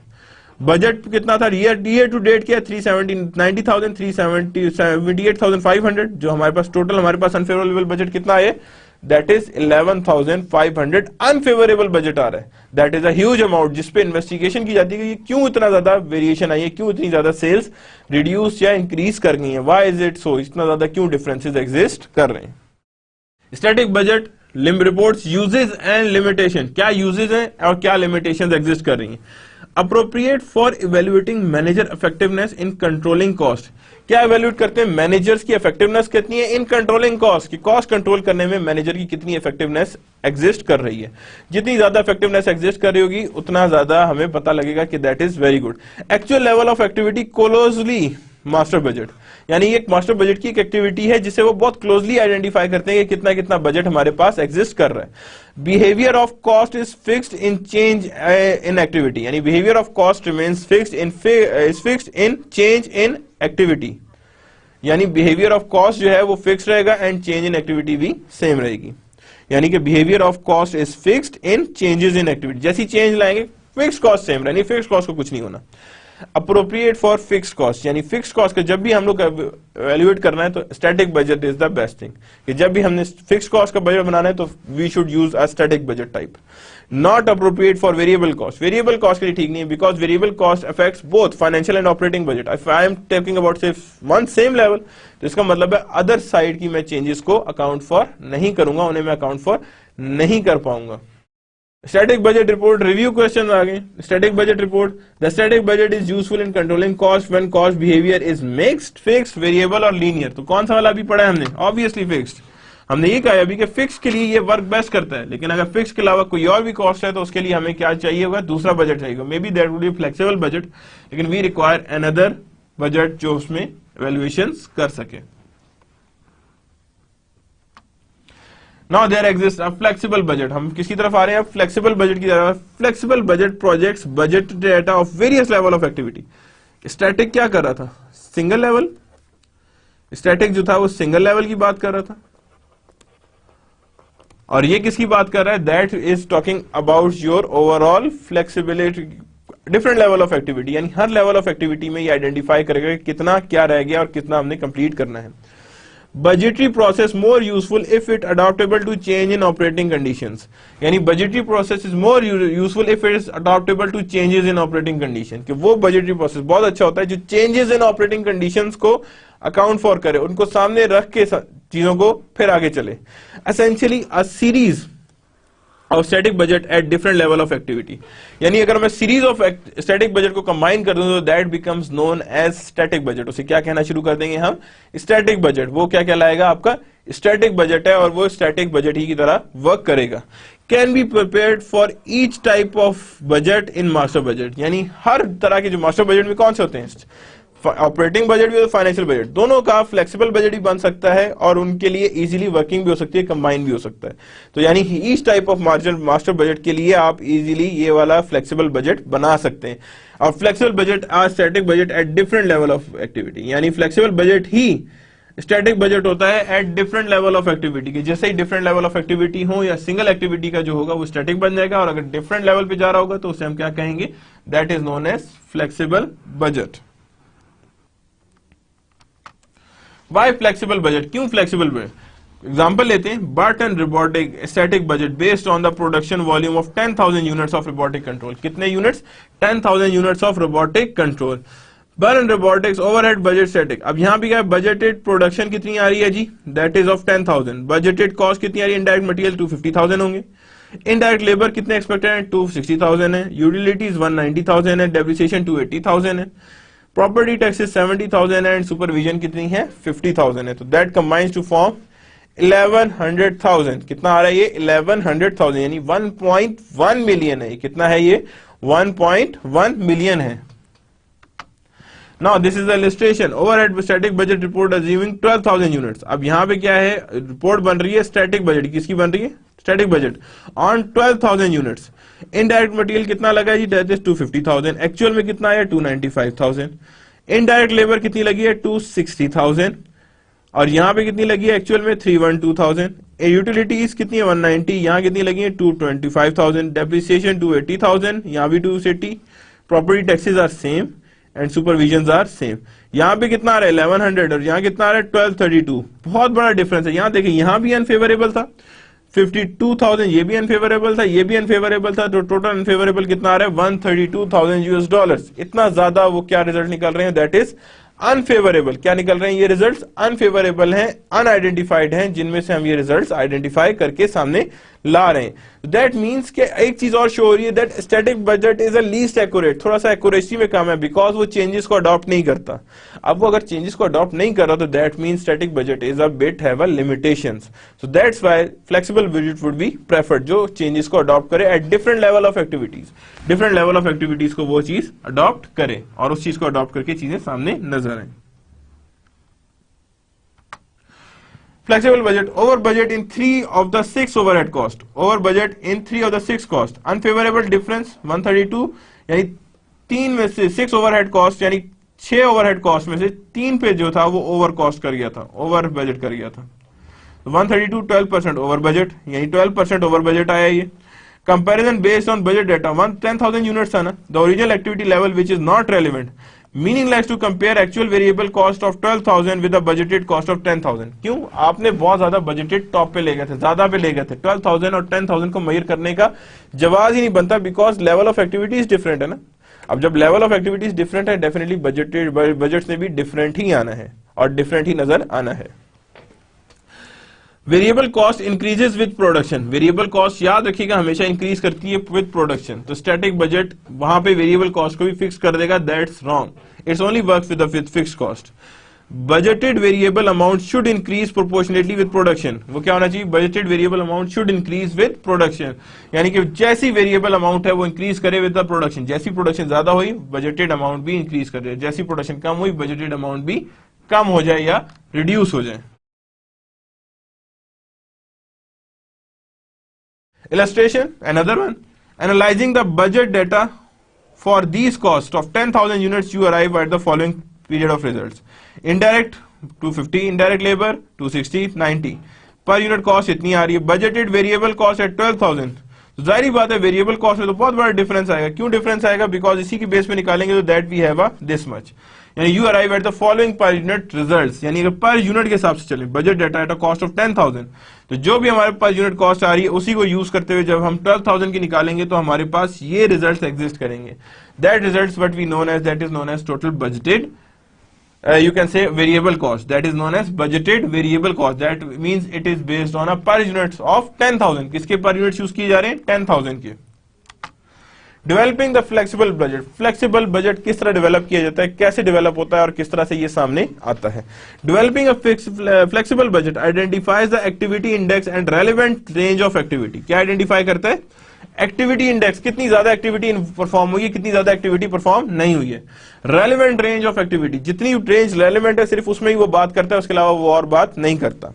बजट कितना था? ईयर टू डेट किया 390,000, 378,500। जो हमारे पास टोटल हमारे पास अनफेवरेबल बजट कितना है? दैट इज 11,500 अनफेवरेबल बजट आ रहा है। That is a huge amount, जिसपे इन्वेस्टिगेशन की जाती है कि क्यों इतना ज्यादा वेरिएशन आई है, क्यों इतनी ज्यादा सेल्स रिड्यूस या इंक्रीज कर गई है, व्हाई इज इट सो, इतना ज्यादा क्यों डिफरेंसेस एग्जिस्ट कर रहे हैं। Static budget reports uses and limitation. क्या यूजेस हैं और क्या लिमिटेशंस एग्जिस्ट कर रही हैं। Appropriate for evaluating manager effectiveness in controlling cost. क्या इवेल्युएट करते हैं? मैनेजर्स की इफेक्टिवनेस कितनी है इन कंट्रोलिंग कॉस्ट, की कॉस्ट कंट्रोल करने में मैनेजर की कितनी इफेक्टिवनेस एग्जिस्ट कर रही है। जितनी ज्यादा इफेक्टिवनेस एग्जिस्ट कर रही होगी उतना ज्यादा हमें पता लगेगा कि that is very good. Actual level of activity closely master budget, यानी एक मास्टर बजट की एक एक्टिविटी है जिसे वो बहुत क्लोजली आइडेंटिफाई करते हैं कि कितना कितना बजट हमारे पास एग्जिस्ट कर रहा है। Behaviour of cost is fixed in change in activity, यानी behaviour of cost remains fixed in change in activity, यानी बिहेवियर ऑफ कॉस्ट जो है वो फिक्स रहेगा एंड चेंज इन एक्टिविटी भी सेम रहेगी। यानी कि behaviour of cost is fixed in changes in activity, जैसी चेंज लाएंगे फिक्स कॉस्ट सेम रहेगी, फिक्स कॉस्ट को कुछ नहीं होना। अप्रोप्रिएट फॉर फिक्स कॉस्ट, यानी फिक्स कॉस्ट का जब भी हम लोग एवेल्युएट करना है तो static budget is the best thing, कि जब भी हमने फिक्स कॉस्ट का बजट बनाना है तो we should use a static budget type. Not appropriate for variable cost, variable cost के लिए ठीक नहीं है, because variable cost affects both financial and operating budget. If I am talking about सिर्फ वन सेम लेवल, तो इसका मतलब है अदर साइड की मैं चेंजेस को अकाउंट फॉर नहीं करूंगा, उन्हें मैं अकाउंट फॉर नहीं कर पाऊंगा। Static budget report review question आ गए। Static budget report, the static budget is useful in controlling cost when cost behaviour is mixed, fixed, variable और लीनियर। तो कौन सा वाला अभी पढ़ा है हमने? Obviously fixed. हमने ये कहा अभी कि फिक्स के लिए ये वर्क बेस्ट करता है, लेकिन अगर फिक्स के अलावा कोई और भी कॉस्ट है तो उसके लिए हमें क्या चाहिए होगा? दूसरा बजट चाहिए। May be that would be flexible budget, लेकिन वी रिक्वायर अनदर बजट जो उसमें इवैल्यूएशंस कर सके। Now there exists a flexible budget. हम किसकी तरफ आ रहे हैं? फ्लेक्सिबल बजट की तरफ। Flexible budget projects budget data of various level of activity. Static क्या कर रहा था? Single level. स्टैटिक जो था वो सिंगल लेवल की बात कर रहा था, और ये किसकी बात कर रहा है? That is talking about your overall flexibility, different level of activity, यानी हर लेवल ऑफ एक्टिविटी में ये आइडेंटिफाई करेगा कितना क्या रह गया और कितना हमने कंप्लीट करना है। Budgetary process more useful if it adaptable to change in operating conditions, यानी budgetary process is more useful if it is adaptable to changes in operating condition, कि वो budgetary process बहुत अच्छा होता है जो changes in operating conditions को account for करे, उनको सामने रख के चीजों को फिर आगे चले। Essentially a series of static budget at different level of activity, यानी अगर मैं सीरीज ऑफ स्टैटिक बजट को कंबाइन कर दूं तो that becomes known as static budget. उसे क्या कहना शुरू कर देंगे हम? Static budget. वो क्या कहलाएगा? आपका स्टैटिक बजट है, और वो स्टैटिक बजट ही की तरह वर्क करेगा। Can be prepared for each type of budget in master budget, यानी हर तरह के जो मास्टर बजट में कौन से होते हैं, ऑपरेटिंग बजट भी और फाइनेंशियल बजट, दोनों का फ्लेक्सिबल बजट भी बन सकता है और उनके लिए इजीली वर्किंग भी हो सकती है, कंबाइन भी हो सकता है। तो यानी each type of master budget के लिए आप इजीली ये वाला फ्लेक्सिबल बजट बना सकते हैं। और flexible budget are static budget at different level of activity, यानी फ्लेक्सिबल बजट ही स्टैटिक बजट होता है at different level of activity के। जैसे ही डिफरेंट लेवल ऑफ एक्टिविटी हो या सिंगल एक्टिविटी का जो होगा वो स्टैटिक बन जाएगा, और अगर डिफरेंट लेवल पे जा रहा होगा तो उसे हम क्या कहेंगे? That is known as flexible budget. Why flexible budget? क्यों फ्लेक्सिबल बजट? एग्जाम्पल लेते हैं, Burton robotic static budget based on the production volume of 10,000 units of robotic control. कितने units? 10,000 units of robotic control. Burton robotics overhead budget static. अब यहां भी क्या है? Budgeted production कितनी आ रही है जी? That is of 10,000। Budgeted cost कितनी आ रही है? इनडायरेक्ट मटेरियल 250,000 होंगे। इनडायरेक्ट लेबर कितने एक्सपेक्टेड है? 260,000 है। यूटिलिटीज 190,000 है। डेप्रिसिएशन 280,000 है। प्रॉपर्टी टैक्सेस 70,000 है एंड सुपरविजन कितनी है? 50,000 है। तो दैट कंबाइंस टू फॉर्म 1100,000। कितना आ रहा है ये? 1100,000, यानी 1.1 मिलियन है। कितना है ये? 1.1 मिलियन है। Now this is the illustration overhead static budget report assuming 12,000 units. अब यहां पे क्या है? रिपोर्ट बन रही है स्टैटिक बजट। किसकी बन रही है? Static budget on 12,000 units. Indirect material कितना लगा है जी? That is 250,000। एक्चुअल में कितना है? 295,000। इनडायरेक्ट लेबर कितनी लगी है? 260,000। और यहां पे कितनी लगी है एक्चुअल में? 312,000। यूटिलिटीज कितनी है? 190। यहां कितनी लगी है? 225,000। डेप्रिसिएशन 280,000, यहां भी 280। Property taxes are same and supervision are same. यहां पे कितना आ रहा है? 1100 और यहां कितना आ रहा है? 1232। बहुत बड़ा डिफरेंस है। यहां देखिए, यहां भी अनफेवरेबल था 52,000, ये भी अनफेवरेबल था, ये भी अनफेवरेबल था। तो टोटल अनफेवरेबल कितना आ रहा है? 132,000 यूएस डॉलर्स। इतना ज्यादा वो क्या रिजल्ट निकल रहे हैं? That is unfavourable. क्या निकल रहे हैं? ये रिजल्ट्स अनफेवरेबल हैं, अनआइडेंटिफाइड हैं, जिनमें से हम ये रिजल्ट्स आइडेंटिफाई करके सामने ला रहे हैं. दैट मीन्स कि एक चीज और शो हो रही है, that static budget is a least accurate, थोड़ा सा एक्यूरेसी में कम है, बिकॉज वो चेंजेस को अडॉप्ट नहीं करता. अब वो अगर चेंजेस को अडॉप्ट नहीं कर रहा तो that means static budget is a bit have a limitations. So that's why flexible budget would be preferred, जो चेंजेस को अडॉप्ट करे eight different level of activities, different level of activities को वो चीज अडॉप्ट करे और उस चीज को अडॉप्ट करके चीजें सामने नजर आए. Flexible budget, over budget in 3 of the 6 overhead cost, over budget in 3 of the 6 cost, unfavorable difference 132, यानी 3 में से 6 overhead cost यानी 6 overhead cost में से 3 पे जो था वो over cost कर गया था, over budget कर गया था. 132 12% over budget यानी 12% over budget आया ये. Comparison based on budget data 10,000 units था ना, the original activity level which is not relevant, meaningless to compare actual variable cost of 12,000 with the budgeted cost of 10,000. क्यों? आपने बहुत ज्यादा बजटेड टॉप पे ले गए थे, ज्यादा पे ले गए थे. 12,000 और 10,000 को मेजर करने का जवाब ही नहीं बनता, because level of activities different है ना. अब जब लेवल ऑफ एक्टिविटीज डिफरेंट है, डेफिनेटली बजट से भी डिफरेंट ही आना है और डिफरेंट ही नजर आना है. Variable cost increases with production, variable cost याद रखिएगा हमेशा इंक्रीज करती है विद प्रोडक्शन. तो स्टैटिक बजट वहां पे वेरिएबल कॉस्ट को भी फिक्स कर देगा, that's wrong. It's only works with the fixed cost. Budgeted variable amount should increase proportionately with production. वो क्या होना चाहिए? Budgeted variable amount should increase with production, यानी कि जैसी वेरिएबल अमाउंट है वो इंक्रीज करे विद द प्रोडक्शन. जैसी प्रोडक्शन ज्यादा हुई बजटेड अमाउंट भी इंक्रीज करे, जैसी प्रोडक्शन कम हुई बजटेड अमाउंट भी कम हो जाए या रिड्यूस हो जाए. Illustration, another one. Analyzing the budget data for these costs of 10,000 units, you arrive at the following period of results. Indirect 250, indirect labor 260, 90. Per unit cost इतनी आ रही है. Budgeted variable cost at 12,000. जाहिर बात है variable cost में तो बहुत बड़ा डिफरेंस आएगा. क्यों डिफरेंस आएगा? बिकॉज इसी की बेस पे निकालेंगे तो that we have a this much. यानी you arrive at the following per unit results, यानी अगर पर यूनिट के हिसाब से चले budget data at a cost of 10,000, तो जो भी हमारे पास यूनिट कॉस्ट आ रही है उसी को यूज करते हुए जब हम 12,000 की निकालेंगे तो हमारे पास ये रिजल्ट्स एग्जिस्ट करेंगे. That results what we known as, that is known as total budgeted, you can say variable cost, that is known as budgeted variable cost. That means it is based on a per units of 10,000. किसके per units use किए जा रहे हैं? 10,000 के. Developing the flexible budget, flexible budget किस तरह develop किया जाता है, कैसे डेवलप होता है और किस तरह से ये सामने आता है. Developing a flexible budget identifies the activity index and relevant range of activity. क्या आइडेंटिफाई करता है? एक्टिविटी इंडेक्स, कितनी ज्यादा एक्टिविटी परफॉर्म हुई है, कितनी ज्यादा एक्टिविटी परफॉर्म नहीं हुई है. रेलेवेंट रेंज ऑफ एक्टिविटी, जितनी रेंज रेलेवेंट है सिर्फ उसमें ही वो बात करता है, उसके अलावा वो और बात नहीं करता.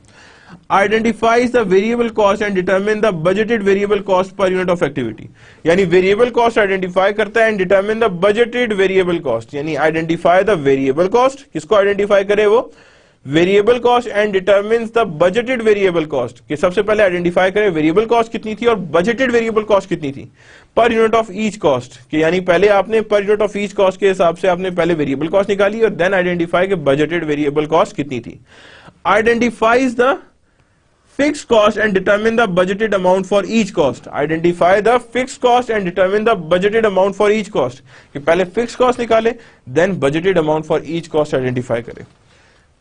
Identifies the variable cost and determine the budgeted variable cost per unit of activity. यानी वेरिएबल कॉस्ट आइडेंटिफाई करता है and determine the budgeted variable cost. यानी आइडेंटिफाई द वेरिएबल कॉस्ट, किसको आइडेंटिफाई करे? वो variable cost and determines the budgeted variable cost, कि सबसे पहले आइडेंटिफाई करें वेरिएबल कॉस्ट कितनी थी और बजटेड वेरिएबल कॉस्ट कितनी थी per unit of each cost. कि यानी पहले आपने per unit of each cost के हिसाब से आपने पहले वेरिएबल कॉस्ट निकाली और देन आइडेंटिफाई कि बजटेड वेरिएबल कॉस्ट कितनी थी. Identifies the fixed cost and determine the budgeted amount for each cost. Identify the fixed cost and determine the budgeted amount for each cost. कि पहले fixed cost निकाले, then budgeted amount for each cost identify करें.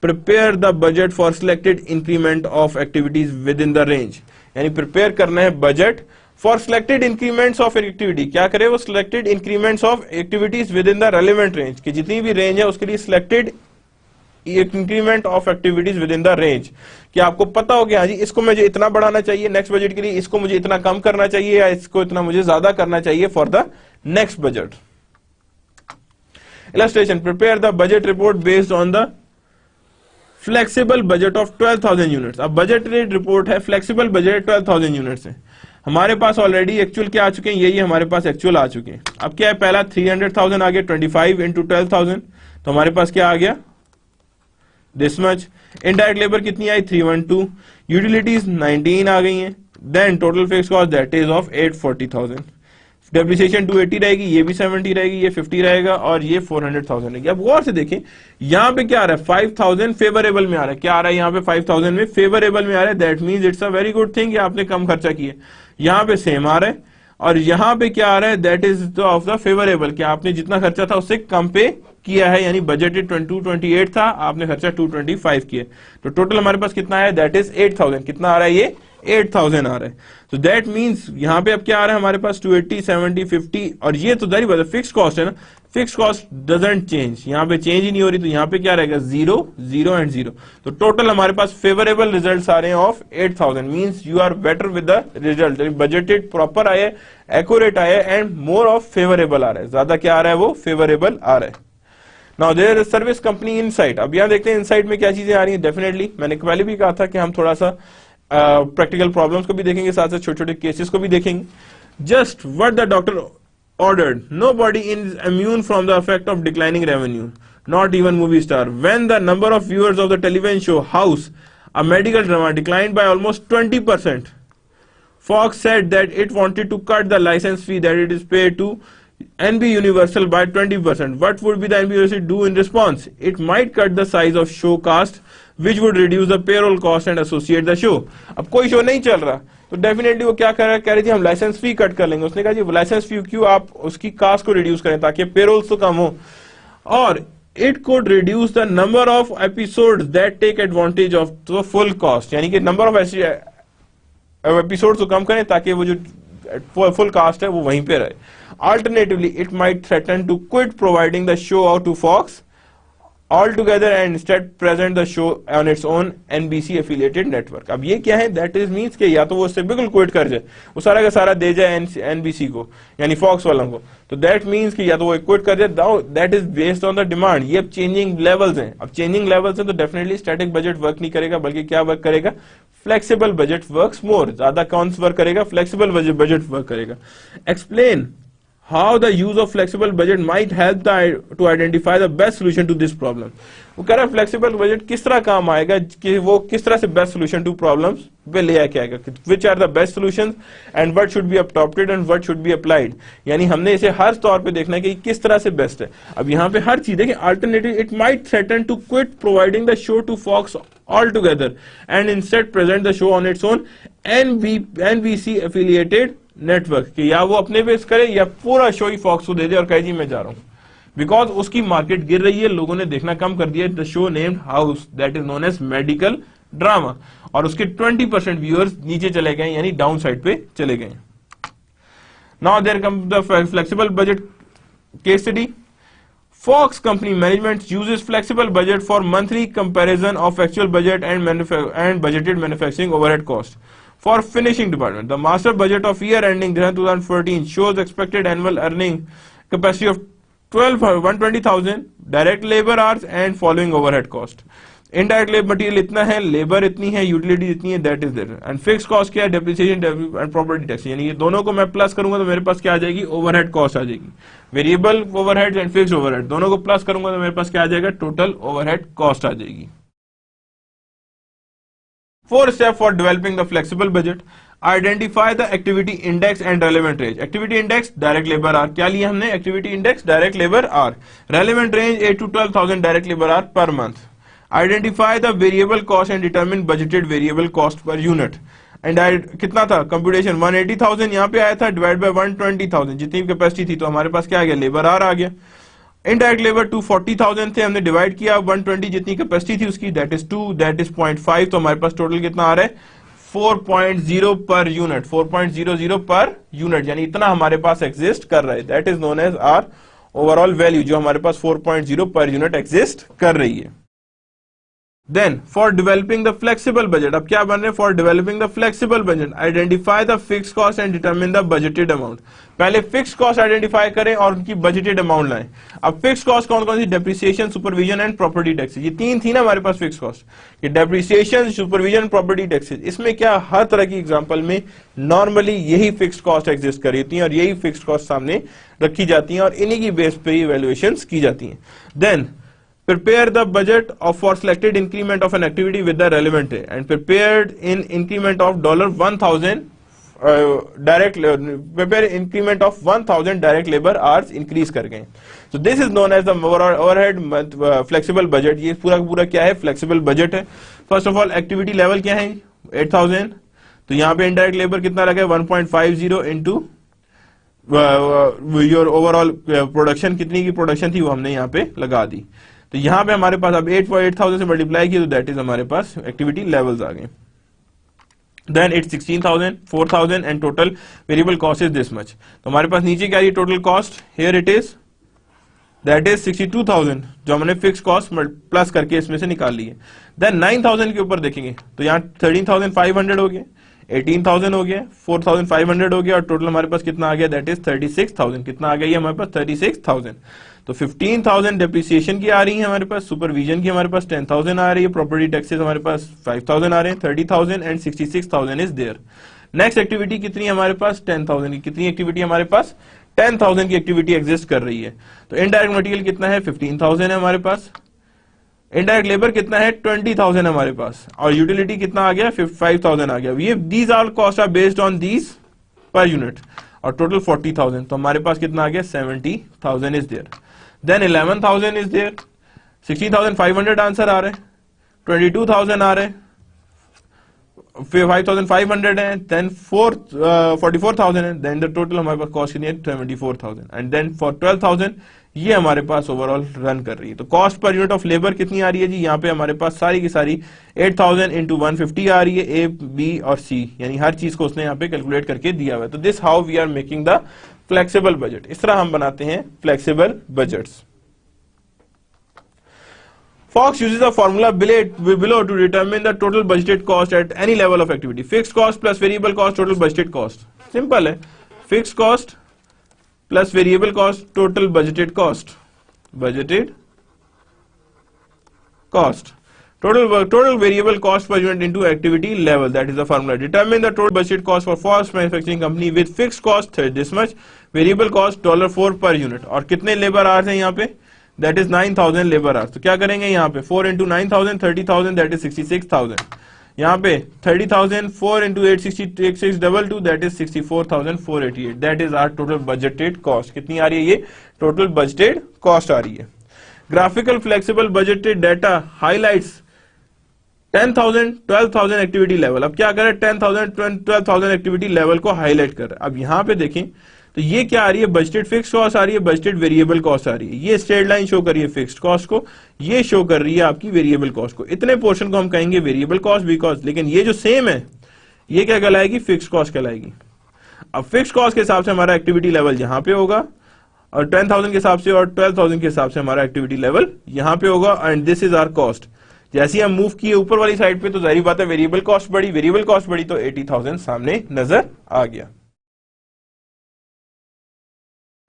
Prepare the budget for selected increment of activities within the range. यानी prepare करना है budget for selected increments of activity. क्या करे वो? selected increments of activities within the relevant range. कि जितनी भी range है उसके लिए selected increment of activities with in the range. कि आपको पता हो कि हाँ जी इसको मुझे इतना बढ़ाना चाहिए नेक्स्ट बजट के लिए, इसको मुझे इतना कम करना चाहिए या इसको इतना मुझे ज्यादा करना चाहिए for the next budget. Illustration, prepare the budget report based on the flexible budget of 12,000 units. अब बजट रिपोर्ट है, फ्लेक्सिबल बजट 12,000 यूनिट्स है. हमारे पास ऑलरेडी एक्चुअल क्या आ चुके हैं, यही हमारे पास एक्चुअल आ चुके हैं. अब क्या है, पहला 300,000 आ गया, 25 इंटू 12,000, तो हमारे पास क्या आ गया? This much. इनडायरेक्ट लेबर कितनी आई? 312. यूटिलिटीज 19 आ गई हैं. Then total fix cost that is of 840,000. Depreciation 280 रहेगी, ये भी 70 रहेगी, ये 50 रहेगा और ये 400,000 रहेगी. अब गौर से देखें यहां पे क्या आ रहा है? 5,000 फेवरेबल में आ रहा है. क्या आ रहा है यहाँ पे? 5,000 में फेवरेबल में आ रहा है. That means it's a very good thing कि आपने कम खर्चा किया. यहाँ पे सेम आ रहा है और यहाँ पे क्या आ रहा है? That is of the favourable, कि आपने जितना खर्चा था उससे कम पे किया है. यानी बजटेड 228 था, आपने खर्चा 225 किया. तो टोटल हमारे पास कितना है? That is 8,000. कितना आ रहा है ये? 8000 आ रहा है। तो दैट मींस यहाँ पे अब क्या आ रहा है हमारे पास 280, 70, 50, और ये तो जारी बात है फिक्स कॉस्ट है ना, फिक्स कॉस्ट डजंट चेंज, यहाँ पे चेंज ही नहीं हो रही, तो यहाँ पे क्या रहेगा 0, 0 एंड 0। तो टोटल हमारे पास फेवरेबल रिजल्ट्स आ रहे हैं of 8000, means you are better with the result, budgeted proper आया है, एक्यूरेट आया है एंड मोर ऑफ फेवरेबल आ रहा है, ज्यादा क्या आ रहा है वो फेवरेबल आ रहा है। Now there is service company insight. अब यहाँ देखते हैं इनसाइट में क्या चीजें आ रही हैं। डेफिनेटली मैंने पहले भी कहा था कि हम थोड़ा सा प्रैक्टिकल प्रॉब्लम्स को भी देखेंगे, साथ साथ छोटे छोटे केसेस को भी देखेंगे। Just what the doctor ordered. Nobody is immune from the effect of declining revenue, not even movie star. When the number of viewers of the television show House, a medical drama, declined by almost 20%, Fox said that it wanted to cut the license fee that it is paid to NB Universal by 20%. What would be the NB Universal do in response? It might cut the size of show cast, which would reduce the payroll cost and associate the show. अब कोई show नहीं चल रहा तो definitely वो क्या कह रही थी हम लाइसेंस फी कट कर लेंगे। उसने कहा जी लाइसेंस फी क्यों, आप उसकी कास्ट को रिड्यूस करें ताकि पेरोल्स तो कम हो, और it could reduce the number of episodes that take advantage of the full cost, यानी कि नंबर ऑफ एपिसोड्स को कम करें ताकि वो जो फुल कास्ट है वो वहीं पे रहे। Alternatively it might threaten to quit providing the show out to Fox altogether and instead present the show on its own NBC affiliated network। अब ये क्या है, that is means कि या तो वो उससे बिल्कुल क्विट कर जाए, वो सारा का सारा दे जाए NBC को यानी फॉक्स वालों को, तो that means कि या तो वो क्विट कर जाए, that is based on the demand। ये अब चेंजिंग लेवल्स हैं, अब चेंजिंग लेवल्स हैं तो डेफिनेटली स्टैटिक बजट वर्क नहीं करेगा, बल्कि क्या वर्क करेगा, फ्लेक्सिबल बजट वर्क्स मोर। ज्यादा कौन वर्क करेगा, फ्लेक्सिबल बजट वर्क करेगा। Explain how the use of flexible budget might help to identify the best solution to this problem। वो कह रहा है फ्लेक्सिबल बजट किस तरह काम आएगा, कि वो किस तरह से बेस्ट सोल्यूशन टू प्रॉब्लम्स पे ले आके आएगा, which are the best solutions and what should be adopted and what should be applied. यानी हमने इसे हर तौर पे देखना है कि किस तरह से बेस्ट है। अब यहाँ पे हर चीज देखिए, alternative it might threaten to quit providing the show to Fox altogether and instead present the show on its own NBC affiliated network, कि या वो अपने बेस करे या पूरा शो ही फॉक्स को दे दे और कहे जी मैं जा रहा हूं, बिकॉज उसकी मार्केट गिर रही है, लोगों ने देखना कम कर दिया। The show named House that is known as medical drama, और उसके 20% व्यूअर्स नीचे चले गए, यानी डाउन साइड पे चले गए। Now there come the flexible budget case study. Fox company management uses flexible budget for monthly comparison of actual budget and budgeted manufacturing overhead cost. For finishing department, the master budget of year ending 2014 shows expected annual earning capacity of 120,000 direct labor hours and following overhead cost. Indirect labor material इतना है, labour इतनी है, utility इतनी है, that is there. And fix cost क्या है, depreciation and property tax, यानी ये दोनों को मैं प्लस करूंगा तो मेरे पास क्या आ जाएगी, ओवरहेड कॉस्ट आ जाएगी। Variable overhead and fix overhead दोनों को प्लस करूंगा तो मेरे पास क्या आ जाएगा, टोटल ओवरहेड कॉस्ट आ जाएगी। 4 step for developing the flexible budget. Identify the activity index and relevant range. Activity index direct labor hour क्या लिया हमने, activity index direct labor hour, relevant range 8 to 12,000 direct labor hour per month. Identify the variable cost and determine budgeted variable cost per unit. And कितना था computation, 180,000 यहाँ पे आया था, divide by 120,000 जितनी कैपेसिटी थी, तो हमारे पास क्या आ गया, लेबर आवर आ गया। इनडायरेक्ट लेबर 240,000 थे, हमने डिवाइड किया 120 जितनी कैपेसिटी थी उसकी, दैट इज 2, दैट इज 0.5, तो हमारे पास टोटल कितना आ रहा है 4.0 पर यूनिट, 4.00 पर यूनिट, यानी इतना हमारे पास एग्जिस्ट कर रहा है। That is known as our overall value, जो हमारे पास 4.0 पर यूनिट एग्जिस्ट कर रही है। Then for developing the flexible budget, अब क्या बन रहे हैं, for developing the flexible budget, identify the fixed cost and determine the budgeted amount। पहले फिक्स कॉस्ट आइडेंटिफाई करें और उनकी बजटेड अमाउंट लाएं। अब फिक्स कॉस्ट कौन कौन सी, depreciation, supervision and property taxes, ये तीन थी ना हमारे पास फिक्स कॉस्ट, ये डेप्रिसिएशन, सुपरविजन, प्रॉपर्टी टैक्सेस। इसमें क्या हर तरह की एग्जांपल में नॉर्मली यही फिक्स कॉस्ट एग्जिस्ट कर रही है और यही फिक्स कॉस्ट सामने रखी जाती हैं और इन्हीं की बेस पे इवैल्यूएशंस की जाती हैं। Then prepare the budget for selected increment of an activity with the relevant rate and prepared in increment of $1,000 prepare increment of 1,000 direct labor hours increase कर गए। So this is known as the overhead flexible budget। ये पूरा क्या है, flexible budget है। First of all activity level क्या है, 8,000, तो यहाँ पे indirect labor कितना लगा है, 1.50 into your overall production, कितनी की प्रोडक्शन थी वो हमने यहाँ पे लगा दी। तो यहां पे हमारे पास अब 8,000 से मल्टीप्लाई किया तो दैट इज हमारे पास एक्टिविटी लेवल्स आ गए। then it's 16,000, 4,000 and total variable cost is this much. तो हमारे पास नीचे क्या है total cost, here it is, that is 62,000 जो हमने फिक्स कॉस्ट प्लस करके इसमें से निकाल ली है. देन 9,000 के ऊपर देखेंगे तो यहाँ 13,500 हो गया, 18,000 हो गया, 4,500 हो गया और टोटल हमारे पास कितना आ गया, दैट इज 36,000. कितना आ गया ये हमारे पास 36,000. तो 15,000 डेप्रिसिएशन की आ रही है हमारे पास, सुपरविजन की हमारे पास 10,000 आ रही है, प्रॉपर्टी टैक्सेस हमारे पास 5,000 आ रहे हैं, 30,000 and 66,000 is there. Next activity कितनी है हमारे पास, 10,000 की. कितनी एक्टिविटी हमारे पास, 10,000 की एक्टिविटी एग्जिस्ट कर रही है. तो इनडायरेक्ट मटेरियल कितना है, 15,000 है हमारे पास. इनडायरेक्ट लेबर कितना है, 20,000 है हमारे पास. और यूटिलिटी कितना आ गया, 5,000 आ गया. ये these are cost are based on these per unit और टोटल 40,000. तो हमारे पास कितना आ गया, 70,000 is there. Then 11,000 is there, 16,500 answer आ रहे हैं, 22,000 आ रहे हैं, 5,500 है, देन 44,000 है. देन द टोटल हमारे पास कॉस्ट कितनी है, 74,000. एंड देन फॉर 12,000 ये हमारे पास ओवरऑल रन कर रही है. तो cost per unit of labour कितनी आ रही है जी, यहाँ पे हमारे पास सारी की सारी 8,000 इंटू 150 आ रही है, ए बी और सी, यानी हर चीज को उसने यहाँ पे कैलकुलेट करके दिया हुआ है. तो this how we are making the flexible budget. इस तरह हम बनाते हैं flexible budgets. Fox uses a formula below to determine the total budgeted cost at any level of activity. Fixed cost plus variable cost, total budgeted cost. Simple है. Fixed cost plus variable cost, total budgeted cost. Budgeted cost. Total variable cost per unit into activity level. That is the formula. Determine the total budgeted cost for Fox manufacturing company with fixed cost this much, variable cost $4 per unit. और कितने labour hours हैं यहाँ पे, that is 9,000 labour hours. तो क्या करेंगे यहाँ पे 4 into 9,000, 30,000, that is 66,000. यहाँ पे 30,000, 4 into 86622, that is 64,488. that is our total budgeted cost. कितनी आ रही है ये total budgeted cost आ रही है. Graphical flexible budgeted data highlights 10,000, 12,000 activity level. अब क्या करें, 10,000, 12,000 एक्टिविटी लेवल को हाईलाइट कर रहे हैं. अब यहाँ पे देखें तो ये क्या आ रही है, बजटेड फिक्स कॉस्ट आ रही है, बजटेड वेरिएबल कॉस्ट आ रही है. ये स्ट्रेट लाइन शो कर रही है फिक्स्ड कॉस्ट को, ये शो कर रही है आपकी वेरिएबल कॉस्ट को. इतने पोर्शन को हम कहेंगे वेरिएबल कॉस्ट बिकॉज, लेकिन ये जो सेम है ये क्या कहलाएगी, फिक्स कॉस्ट कहलाएगी. अब फिक्स कॉस्ट के हिसाब से हमारा एक्टिविटी लेवल यहाँ पे होगा और 10,000 के हिसाब से और 12,000 के हिसाब से हमारा एक्टिविटी लेवल यहाँ पे होगा. And this is our cost. जैसे ही हम मूव किए ऊपर वाली साइड पे तो जाहिर बात है वेरिएबल कॉस्ट बढ़ी, वेरिएबल कॉस्ट बढ़ी तो 80,000 सामने नजर आ गया.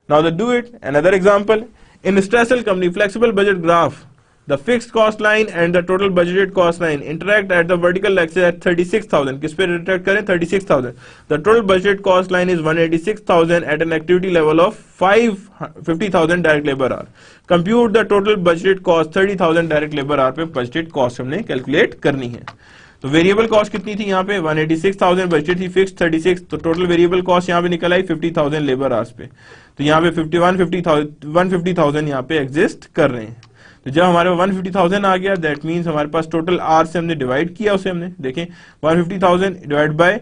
Now let's do it. Another example. In Stressel company flexible budget graph, the fixed cost line and the total budgeted cost line interact at the vertical axis at 36,000. किस पे interact करें, 36,000. The total budgeted cost line is 186,000 at an activity level of 50,000 direct labor hour. Compute the total budgeted cost, 30,000 direct labor hour पे budgeted cost हमने calculate करनी है. तो variable cost कितनी थी यहाँ पे 186,000, बजटेड थी फिक्स 36, तो टोटल वेरिएबल कॉस्ट यहाँ पे निकल आई 50,000 लेबर आवर्स पे. तो यहाँ पे 150,000 यहाँ पे एग्जिस्ट कर रहे हैं. तो जब हमारे 150,000 आ गया दैट मीन्स हमारे पास टोटल आवर से हमने डिवाइड किया, उसे हमने देखें 150,000 डिवाइड बाय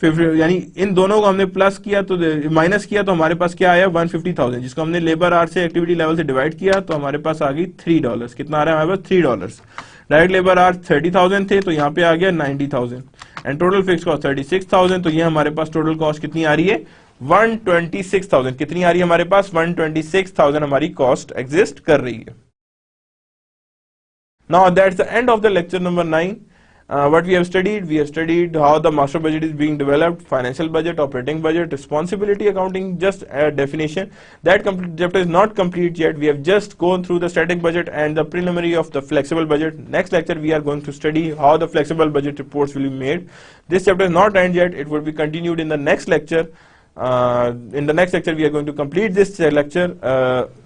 50, यानी इन दोनों को हमने प्लस किया तो माइनस किया तो हमारे पास क्या आया 150,000, जिसको हमने लेबर आवर से एक्टिविटी लेवल से डिवाइड किया तो हमारे पास आ गई $3. कितना आ रहा है हमारे पास $3. डायरेक्ट लेबर आवर 30,000 थे तो यहाँ पे आ गया 90,000 एंड टोटल फिक्स कॉस्ट 36,000. तो ये हमारे पास टोटल कॉस्ट कितनी आ रही है 126,000. कितनी आ रही है हमारे पास 126,000 हमारी कॉस्ट एग्जिस्ट कर रही है. Now that's the end of the lecture number 9. What we have studied how the master budget is being developed, financial budget, operating budget, responsibility accounting, just a definition. That chapter is not complete yet. We have just gone through the static budget and the preliminary of the flexible budget. Next lecture we are going to study how the flexible budget reports will be made. This chapter is not end yet. It will be continued in the next lecture. In the next lecture we are going to complete this lecture.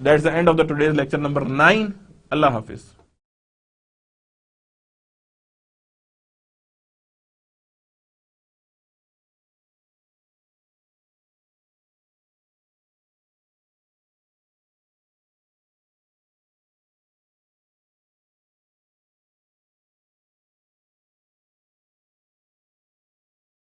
That's the end of the today's lecture number 9. Allah Hafiz.